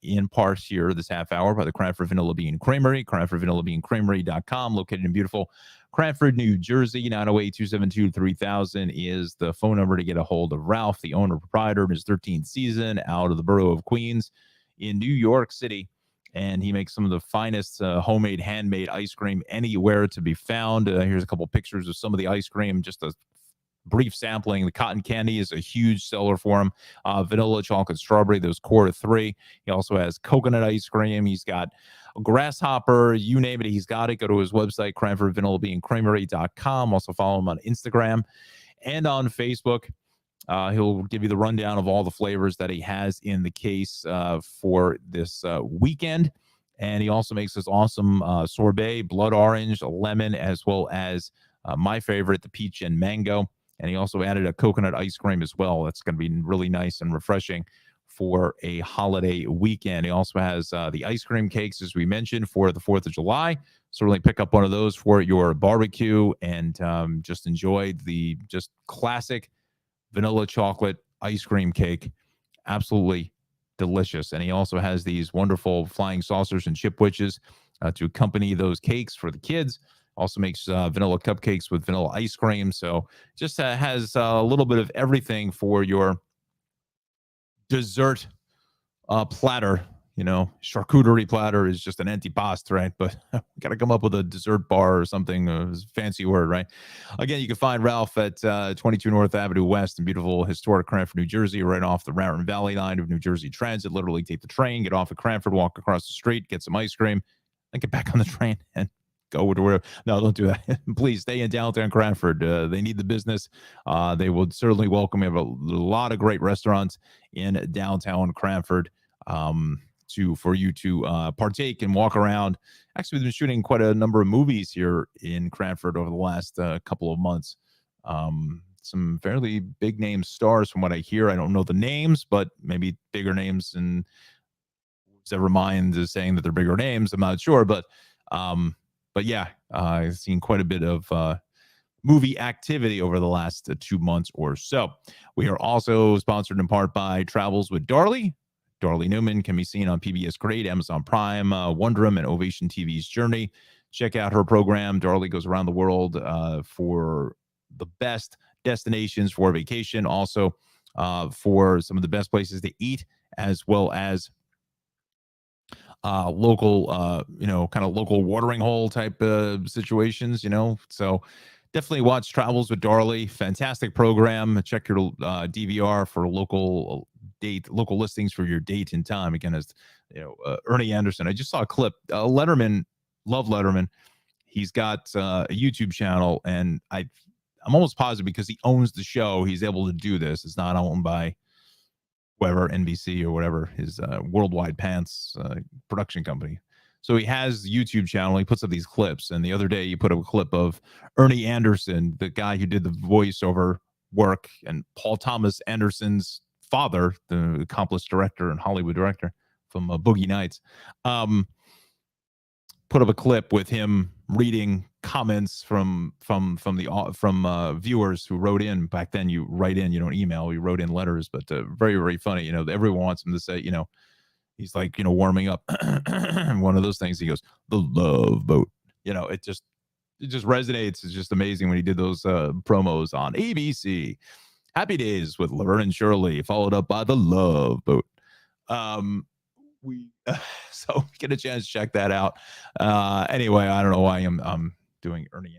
in part here this half hour by the Cranford Vanilla Bean Creamery, CranfordVanillaBeanCreamery.com, located in beautiful Cranford, New Jersey. 908-272-3000 is the phone number to get a hold of Ralph, the owner proprietor of his 13th season out of the borough of Queens in New York City. And he makes some of the finest homemade, handmade ice cream anywhere to be found. Here's a couple pictures of some of the ice cream, just a brief sampling. The cotton candy is a huge seller for him. Vanilla, chocolate, strawberry, those core 3. He also has coconut ice cream. He's got a grasshopper, you name it, he's got it. Go to his website, CranfordVanillaBeanCreamery.com. Also follow him on Instagram and on Facebook. He'll give you the rundown of all the flavors that he has in the case for this weekend. And he also makes this awesome sorbet, blood orange, lemon, as well as my favorite, the peach and mango. And he also added a coconut ice cream as well. That's going to be really nice and refreshing for a holiday weekend. He also has the ice cream cakes, as we mentioned, for the 4th of July. So really pick up one of those for your barbecue and just enjoy the just classic vanilla chocolate ice cream cake. Absolutely delicious. And he also has these wonderful flying saucers and chipwiches to accompany those cakes for the kids. Also makes vanilla cupcakes with vanilla ice cream. So just has a little bit of everything for your dessert platter. You know, charcuterie platter is just an antipasto, right? But got to come up with a dessert bar or something, a fancy word, right? Again, you can find Ralph at 22 North Avenue West in beautiful historic Cranford, New Jersey, right off the Raritan Valley line of New Jersey Transit. Literally take the train, get off at Cranford, walk across the street, get some ice cream, then get back on the train and go to wherever. No, don't do that. Please stay in downtown Cranford. They need the business. They would certainly welcome. We have a lot of great restaurants in downtown Cranford for you to partake and walk around. Actually, we've been shooting quite a number of movies here in Cranford over the last couple of months. Some fairly big name stars from what I hear. I don't know the names, but maybe bigger names, and whoever mind is saying that they're bigger names. I'm not sure, but yeah, I've seen quite a bit of movie activity over the last 2 months or so. We are also sponsored in part by Travels with Darlie. Darlie Newman can be seen on PBS Great, Amazon Prime, Wonderum, and Ovation TV's Journey. Check out her program. Darlie goes around the world for the best destinations for vacation, also for some of the best places to eat, as well as local, kind of local watering hole type situations, So definitely watch Travels with Darlie. Fantastic program. Check your DVR for local listings for your date and time. Again, as Ernie Anderson. I just saw a clip. Letterman, love Letterman. He's got a YouTube channel, and I'm almost positive because he owns the show, he's able to do this. It's not owned by whoever, NBC or whatever, his Worldwide Pants production company. So he has the YouTube channel. He puts up these clips. And the other day, he put up a clip of Ernie Anderson, the guy who did the voiceover work, and Paul Thomas Anderson's father, the accomplished director and Hollywood director from Boogie Nights, put up a clip with him reading comments from viewers who wrote in. Back then, you write in, you don't email, you wrote in letters, but very, very funny. Everyone wants him to say, he's like, warming up. One of those things, he goes, "The Love Boat." It just resonates. It's just amazing when he did those promos on ABC. Happy Days with Laverne and Shirley, followed up by The Love Boat. we so get a chance to check that out. Anyway, I don't know why I'm doing Ernie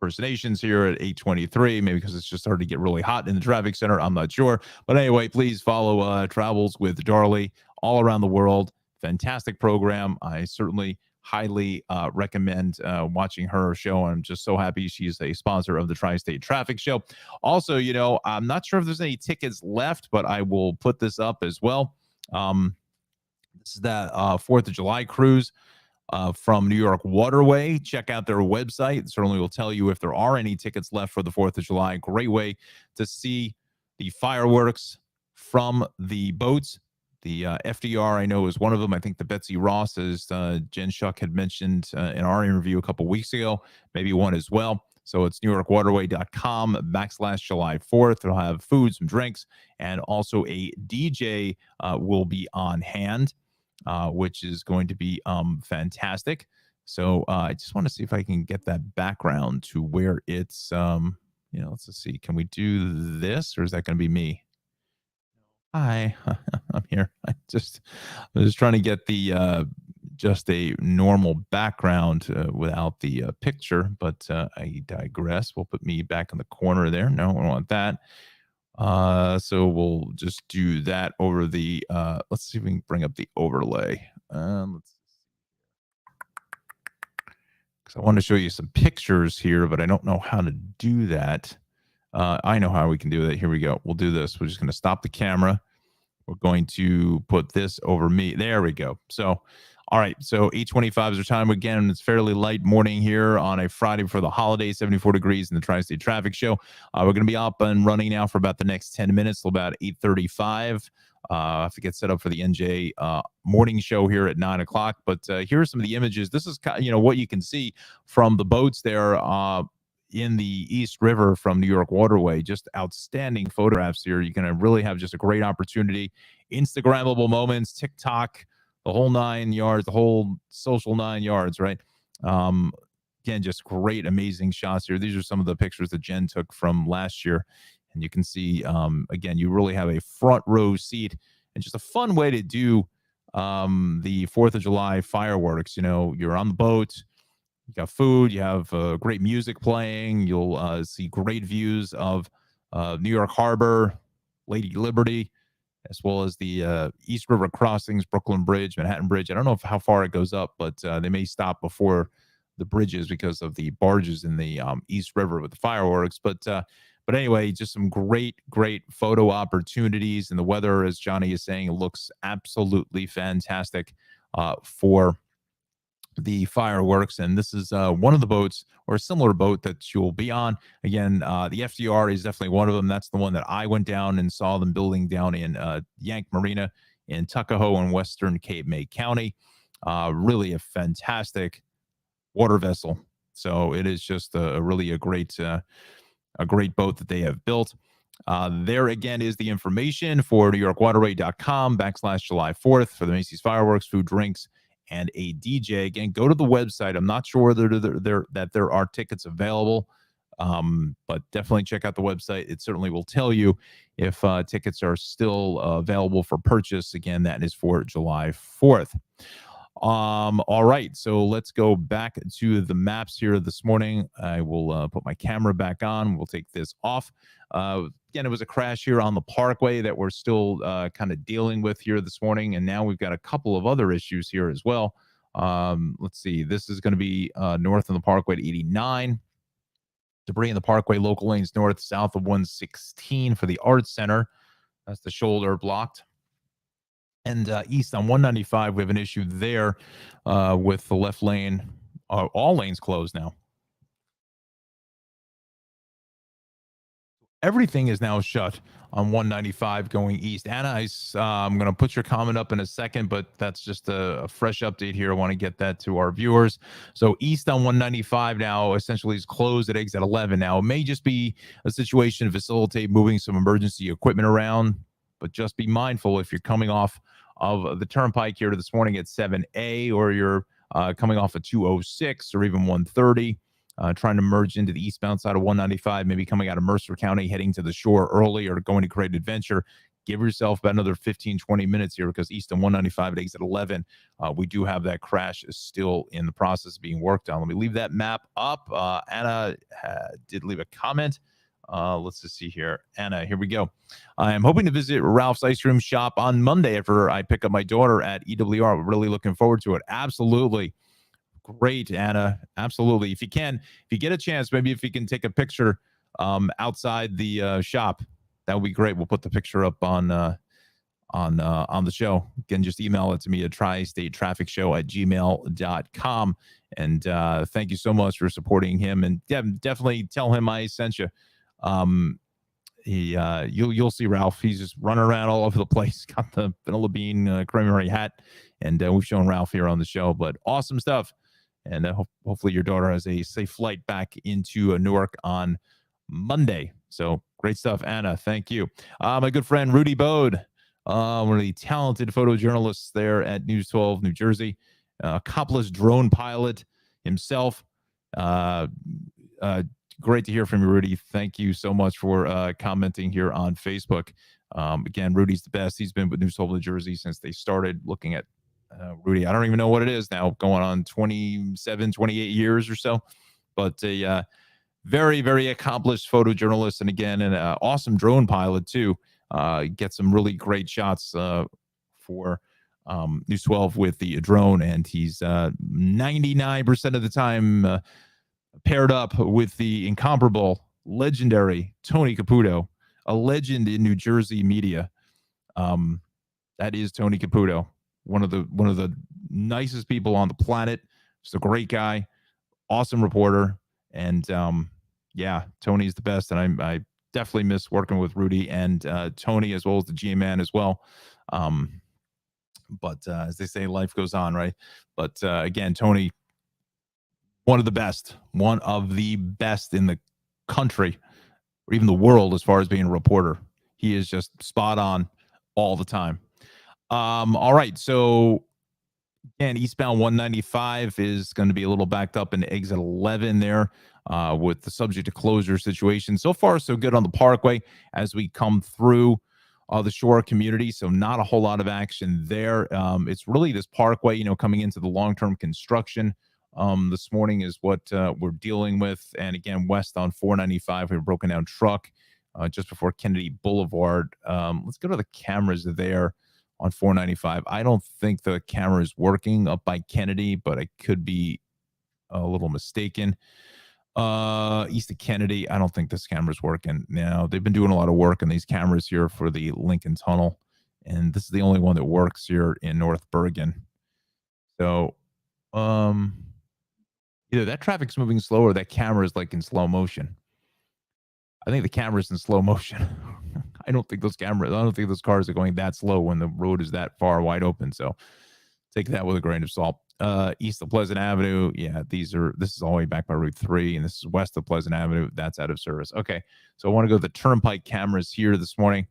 impersonations here at 8:23. Maybe because it's just started to get really hot in the traffic center. I'm not sure, but anyway, please follow Travels with Darley all around the world. Fantastic program. I certainly highly recommend watching her show. I'm just so happy she's a sponsor of the Tri-State Traffic Show. Also, I'm not sure if there's any tickets left, but I will put this up as well. This is that 4th of July cruise from New York Waterway. Check out their website. It certainly will tell you if there are any tickets left for the 4th of July. Great way to see the fireworks from the boats. The FDR, I know, is one of them. I think the Betsy Ross, as Jen Shuck had mentioned in our interview a couple weeks ago, maybe one as well. So it's NewYorkWaterway.com/July 4th. It'll have food, some drinks, and also a DJ will be on hand, which is going to be fantastic. So I just want to see if I can get that background to where it's, let's see. Can we do this, or is that going to be me? Hi, I'm here. I was trying to get the just a normal background without the picture, but I digress. We'll put me back in the corner there. No, I don't want that. So we'll just do that over the. Let's see if we can bring up the overlay. Because I want to show you some pictures here, but I don't know how to do that. I know how we can do that. Here we go. We'll do this. We're just going to stop the camera. We're going to put this over me. There we go. So, all right. So 8:25 is our time. Again, it's fairly light morning here on a Friday before the holiday, 74 degrees in the Tri-State Traffic Show. We're going to be up and running now for about the next 10 minutes till about 8:35. I have to get set up for the NJ morning show here at 9 o'clock. But here are some of the images. This is what you can see from the boats there in the East River from New York Waterway. Just outstanding photographs here. You're going to really have just a great opportunity. Instagrammable moments, TikTok, the whole 9 yards, the whole social 9 yards, right? Again, just great, amazing shots here. These are some of the pictures that Jen took from last year. And you can see, again, you really have a front row seat and just a fun way to do the 4th of July fireworks. You're on the boat. You got food, you have great music playing. You'll see great views of New York Harbor, Lady Liberty, as well as the East River crossings, Brooklyn Bridge, Manhattan Bridge. I don't know how far it goes up, but they may stop before the bridges because of the barges in the East River with the fireworks. But anyway, just some great photo opportunities. And the weather, as Johnny is saying, looks absolutely fantastic for the fireworks. And this is one of the boats, or a similar boat, that you'll be on. Again, the FDR is definitely one of them. That's the one that I went down and saw them building down in Yank Marina in Tuckahoe in western Cape May County. Really a fantastic water vessel. So it is just a great boat that they have built. There again is the information for NewYorkWaterway.com/July 4th for the Macy's fireworks, food, drinks, and a DJ. Again, go to the website. I'm not sure that there are tickets available, but definitely check out the website. It certainly will tell you if tickets are still available for purchase. Again, that is for July 4th. All right, so let's go back to the maps here this morning. I will put my camera back on. We'll take this off. Again, it was a crash here on the Parkway that we're still kind of dealing with here this morning, and now we've got a couple of other issues here as well. Let's see. This is going to be north of the Parkway at 89. Debris in the Parkway, local lanes north, south of 116 for the Arts Center. That's the shoulder blocked. And east on 195, we have an issue there with the left lane. All lanes closed now. Everything is now shut on 195 going east. Anna, I'm going to put your comment up in a second, but that's just a fresh update here. I want to get that to our viewers. So east on 195 now essentially is closed at exit 11. Now, it may just be a situation to facilitate moving some emergency equipment around, but just be mindful if you're coming off of the turnpike here this morning at 7A, or you're coming off of 206 or even 130. Trying to merge into the eastbound side of 195, maybe coming out of Mercer County, heading to the shore early, or going to Great Adventure. give yourself about another 15, 20 minutes here because Easton 195 at exit 11, we do have that crash is still in the process of being worked on. Let me leave that map up. Anna did leave a comment. Let's just see here. Anna, here we go. I am hoping to visit Ralph's Ice Cream Shop on Monday after I pick up my daughter at EWR. We're really looking forward to it. Absolutely. Great, Anna. Absolutely. If you get a chance, maybe if you can take a picture outside the shop, that would be great. We'll put the picture up on the show. Again, just email it to me at tristatetrafficshow@gmail.com. And thank you so much for supporting him. And definitely tell him I sent you. You'll see Ralph. He's just running around all over the place. Got the vanilla bean creamery hat, and we've shown Ralph here on the show. But awesome stuff. And hopefully your daughter has a safe flight back into Newark on Monday. So great stuff, Anna. Thank you. My good friend Rudy Bode, one of the talented photojournalists there at News 12, New Jersey, accomplished drone pilot himself. Great to hear from you, Rudy. Thank you so much for commenting here on Facebook. Again, Rudy's the best. He's been with News 12 New Jersey since they started looking at Rudy. I don't even know what it is now, going on 27, 28 years or so. But a very, very accomplished photojournalist. And again, an awesome drone pilot, too. Get some really great shots for News 12 with the drone. And he's 99% of the time paired up with the incomparable, legendary Tony Caputo, a legend in New Jersey media. That is Tony Caputo, one of the nicest people on the planet. Just a great guy, awesome reporter, and yeah, Tony's the best. And I definitely miss working with Rudy and Tony, as well as the G-Man as well. But as they say, life goes on, right? But again, Tony, one of the best in the country, or even the world, as far as being a reporter. He is just spot on all the time. All right, so again, eastbound 195 is going to be a little backed up in exit 11 there with the subject to closure situation. So far, so good on the Parkway as we come through the Shore community. So not a whole lot of action there. It's really this Parkway, coming into the long-term construction this morning is what we're dealing with. And again, west on 495, we have a broken down truck just before Kennedy Boulevard. Let's go to the cameras there on 495. I don't think the camera is working up by Kennedy, but I could be a little mistaken. East of Kennedy, I don't think this camera's working. Now, they've been doing a lot of work on these cameras here for the Lincoln Tunnel, and this is the only one that works here in North Bergen. So, either that traffic's moving slow or that camera is like in slow motion. I think the camera's in slow motion. I don't think those cars are going that slow when the road is that far wide open. So take that with a grain of salt. East of Pleasant Avenue. Yeah, this is all the way back by Route 3, and this is west of Pleasant Avenue. That's out of service. Okay, so I want to go to the Turnpike cameras here this morning.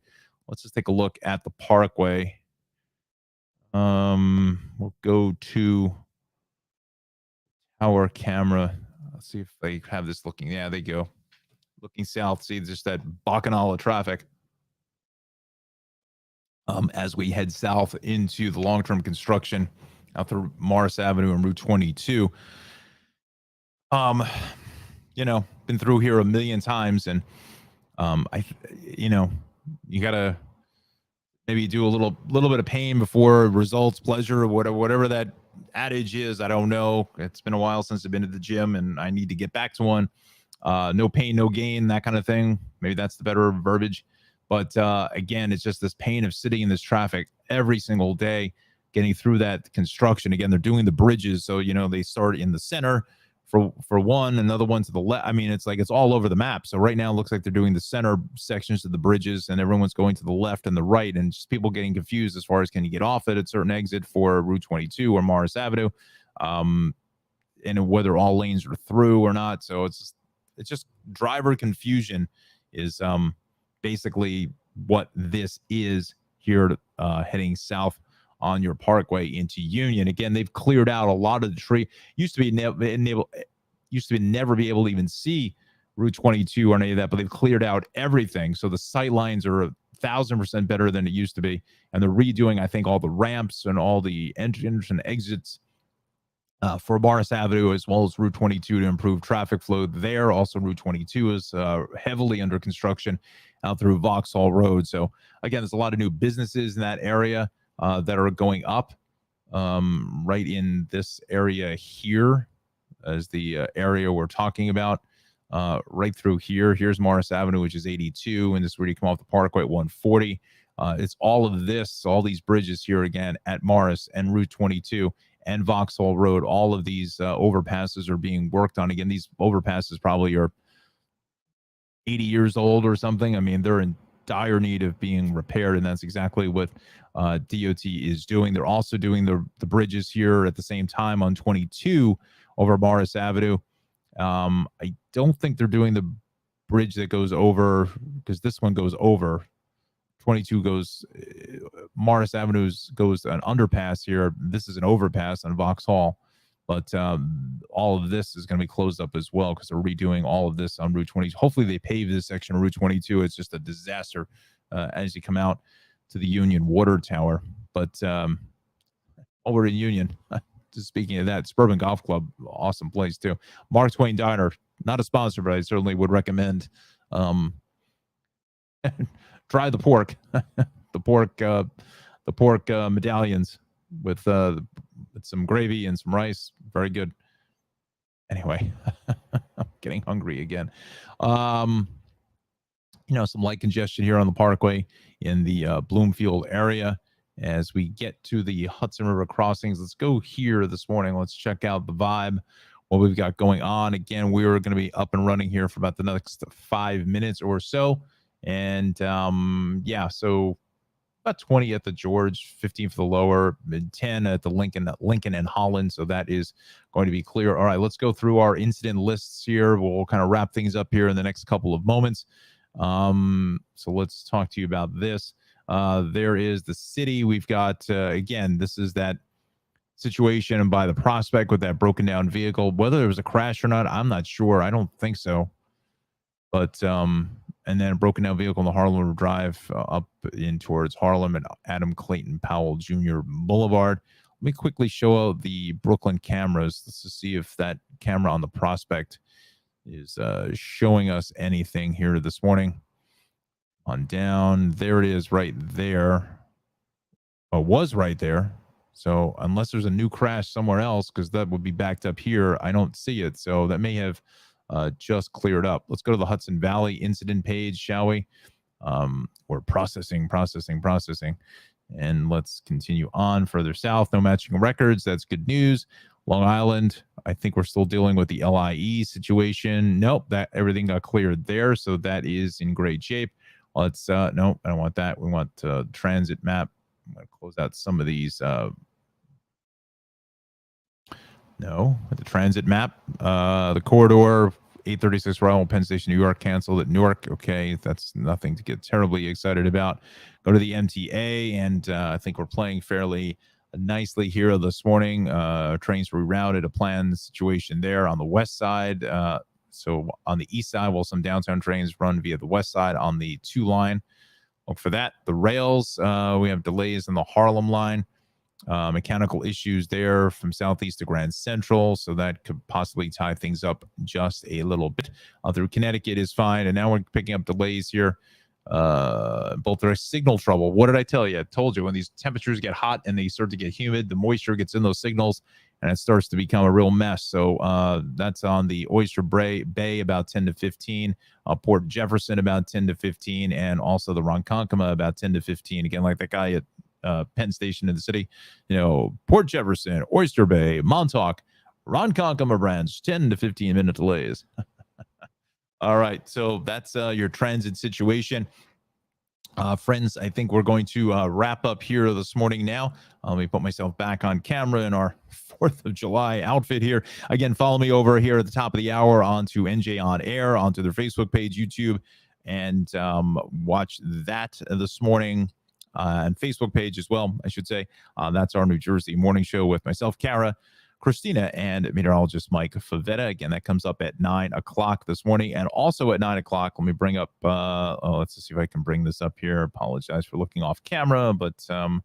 Let's just take a look at the Parkway. We'll go to our camera. Let's see if they have this looking. Yeah, they go. Looking south, see just that bacchanal of traffic as we head south into the long-term construction out through Morris Avenue and Route 22. Been through here a million times, and you gotta maybe do a little bit of pain before results, pleasure, or whatever that adage is. I don't know. It's been a while since I've been to the gym, and I need to get back to one. No pain, no gain, that kind of thing. Maybe that's the better verbiage. But again, it's just this pain of sitting in this traffic every single day, getting through that construction. Again, they're doing the bridges. So, they start in the center for one, another one to the left. I mean, it's like it's all over the map. So right now it looks like they're doing the center sections of the bridges, and everyone's going to the left and the right, and just people getting confused as far as can you get off at a certain exit for Route 22 or Morris Avenue, and whether all lanes are through or not. So it's just driver confusion is basically what this is here heading south on your Parkway into Union. Again, they've cleared out a lot of the tree. Used to be never be able to even see Route 22 or any of that, but they've cleared out everything. So the sight lines are 1,000% better than it used to be. And they're redoing, I think, all the ramps and all the entrance and exits for Morris Avenue, as well as Route 22 to improve traffic flow there. Also, Route 22 is heavily under construction out through Vauxhall Road. So, again, there's a lot of new businesses in that area that are going up right in this area here as the area we're talking about. Right through here. Here's Morris Avenue, which is 82, and this is where you come off the Parkway at 140. It's all of this, all these bridges here again at Morris and Route 22 and Vauxhall Road. All of these overpasses are being worked on. Again, these overpasses probably are 80 years old or something. I mean, they're in dire need of being repaired, and that's exactly what DOT is doing. They're also doing the bridges here at the same time on 22 over Morris Avenue. I don't think they're doing the bridge that goes over, because this one goes over. 22 goes, Morris Avenue goes an underpass here. This is an overpass on Vauxhall, but all of this is going to be closed up as well because they're redoing all of this on Route 20. Hopefully they pave this section of Route 22. It's just a disaster as you come out to the Union Water Tower. But over in Union, just speaking of that, Suburban Golf Club, awesome place too. Mark Twain Diner, not a sponsor, but I certainly would recommend try the pork, the pork medallions with some gravy and some rice. Very good. Anyway, I'm getting hungry again. Some light congestion here on the Parkway in the Bloomfield area. As we get to the Hudson River crossings, let's go here this morning. Let's check out the vibe, what we've got going on. Again, we're going to be up and running here for about the next 5 minutes or so. And so about 20 at the George, 15 for the lower, 10 at the Lincoln and Holland. So that is going to be clear. All right, let's go through our incident lists here. We'll kind of wrap things up here in the next couple of moments. So let's talk to you about this. There is the city. We've got, again, this is that situation by the Prospect with that broken down vehicle. Whether there was a crash or not, I'm not sure. I don't think so. But, and then a broken down vehicle on the Harlem River Drive up in towards Harlem and Adam Clayton Powell Jr. Boulevard. Let me quickly show out the Brooklyn cameras. Let's just see if that camera on the Prospect is showing us anything here this morning. On down, there it is right there. Oh, it was right there. So unless there's a new crash somewhere else, because that would be backed up here, I don't see it. So that may have just cleared up. Let's go to the Hudson Valley incident page, shall we? We're processing. And let's continue on further south. No matching records. That's good news. Long Island, I think we're still dealing with the LIE situation. Nope, that everything got cleared there. So that is in great shape. Let's, no, I don't want that. We want transit map. I'm going to close out some of these. No, the transit map, the corridor, 836 Royal Penn Station, New York, canceled at Newark. Okay, that's nothing to get terribly excited about. Go to the MTA, and I think we're playing fairly nicely here this morning. Trains rerouted, a planned situation there on the west side. So on the east side, while some downtown trains run via the west side on the 2 line. Look for that. The rails, we have delays in the Harlem line. Mechanical issues there from southeast to Grand Central, so that could possibly tie things up just a little bit. Through Connecticut is fine, and now we're picking up delays here. Both are signal trouble. What did I tell you? I told you when these temperatures get hot and they start to get humid, the moisture gets in those signals, and it starts to become a real mess. So that's on the Oyster Bay about 10 to 15, Port Jefferson about 10 to 15, and also the Ronkonkoma about 10 to 15. Again, like that guy at Penn Station in the city, Port Jefferson, Oyster Bay, Montauk, Ronkonkoma branch, 10 to 15 minute delays. All right, so that's your transit situation. Friends, I think we're going to wrap up here this morning now. Let me put myself back on camera in our 4th of July outfit here. Again, follow me over here at the top of the hour onto NJ On Air, onto their Facebook page, YouTube, and watch that this morning. And Facebook page as well, I should say. That's our New Jersey morning show with myself, Kara, Christina and meteorologist Mike Favetta. Again, that comes up at 9 o'clock this morning. And also at 9 o'clock, let me bring up, let's see if I can bring this up here. Apologize for looking off camera, but let's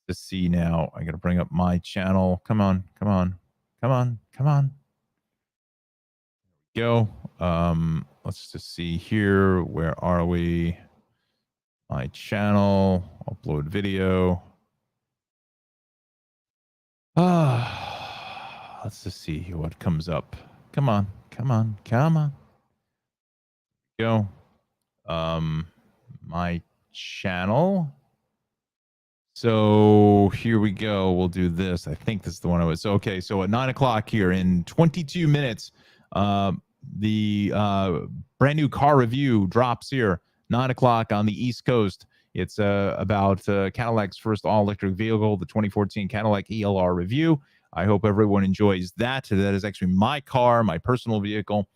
just see now. I got to bring up my channel. Come on. Go. Let's just see here. Where are we? My channel, upload video. Let's just see what comes up. Come on. Go. My channel. So here we go. We'll do this. I think this is the one I was. Okay. So at 9 o'clock here in 22 minutes, the brand new car review drops here. 9 o'clock on the East Coast. It's about Cadillac's first all-electric vehicle, the 2014 Cadillac ELR review. I hope everyone enjoys that. That is actually my car, my personal vehicle.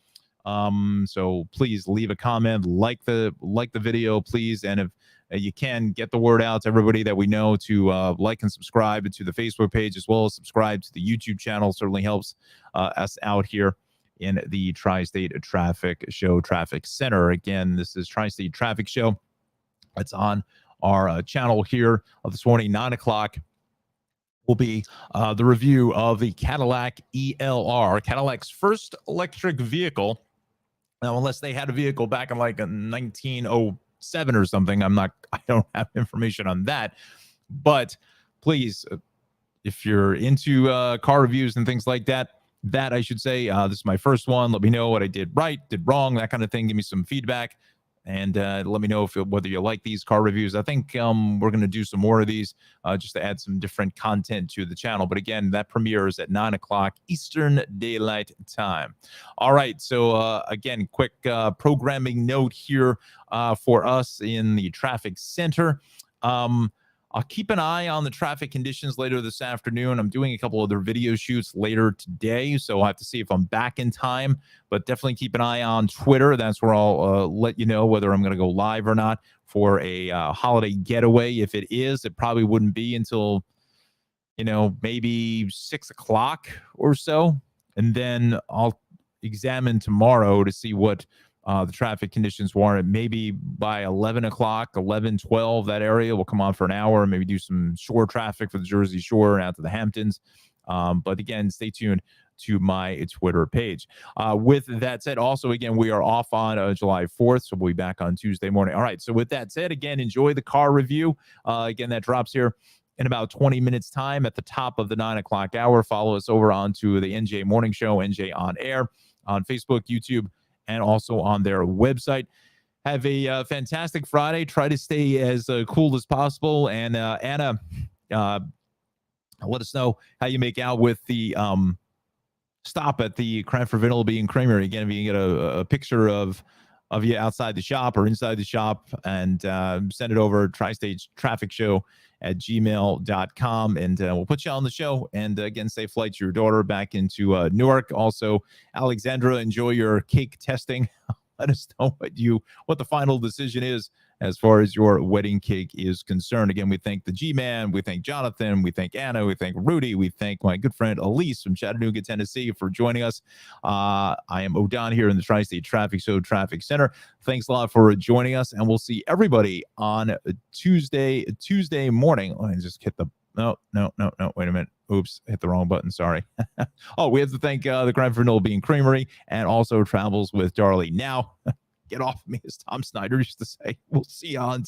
So please leave a comment, like the video, please, and if you can, get the word out to everybody that we know to like and subscribe to the Facebook page, as well as subscribe to the YouTube channel. Certainly helps us out here in the Tri-State Traffic Show Traffic Center. Again, this is Tri-State Traffic Show. It's on our channel here this morning. 9 o'clock will be the review of the Cadillac ELR, Cadillac's first electric vehicle. Now, unless they had a vehicle back in like 1907 or something, I don't have information on that. But please, if you're into car reviews and things like that, I should say, this is my first one. Let me know what I did right, did wrong, that kind of thing. Give me some feedback. And let me know whether you like these car reviews. I think we're going to do some more of these just to add some different content to the channel. But again, that premieres at 9 o'clock Eastern Daylight Time. All right. So again, quick programming note here for us in the traffic center. I'll keep an eye on the traffic conditions later this afternoon. I'm doing a couple other video shoots later today, so I'll have to see if I'm back in time. But definitely keep an eye on Twitter. That's where I'll let you know whether I'm going to go live or not for a holiday getaway. If it is, it probably wouldn't be until, maybe 6 o'clock or so. And then I'll examine tomorrow to see what the traffic conditions warrant. Maybe by 11 o'clock, 11, 12, that area will come on for an hour, maybe do some shore traffic for the Jersey Shore and out to the Hamptons. But again, stay tuned to my Twitter page. With that said, also, again, we are off on July 4th, so we'll be back on Tuesday morning. All right, so with that said, again, enjoy the car review. Again, that drops here in about 20 minutes time at the top of the 9 o'clock hour. Follow us over onto the NJ Morning Show, NJ On Air, on Facebook, YouTube, and also on their website. Have a fantastic Friday. Try to stay as cool as possible. And Anna, let us know how you make out with the stop at the Cranford Vanilla Bean Creamery. Again, if you can get a picture of you outside the shop or inside the shop, and send it over Tri-State Traffic Show at gmail.com, and we'll put you on the show. And again, safe flight to your daughter back into Newark. Also, Alexandra, enjoy your cake testing. Let us know what the final decision is as far as your wedding cake is concerned. Again, we thank the G-Man, we thank Jonathan, we thank Anna, we thank Rudy, we thank my good friend Elise from Chattanooga, Tennessee, for joining us. I am Odon here in the Tri-State Traffic Show Traffic Center. Thanks a lot for joining us, and we'll see everybody on Tuesday morning. Let me just hit the no, wait a minute. Oops, hit the wrong button. Sorry. Oh, we have to thank the Cranford Vanilla Bean Creamery and also Travels with Darley. Now, get off me, as Tom Snyder used to say. We'll see you on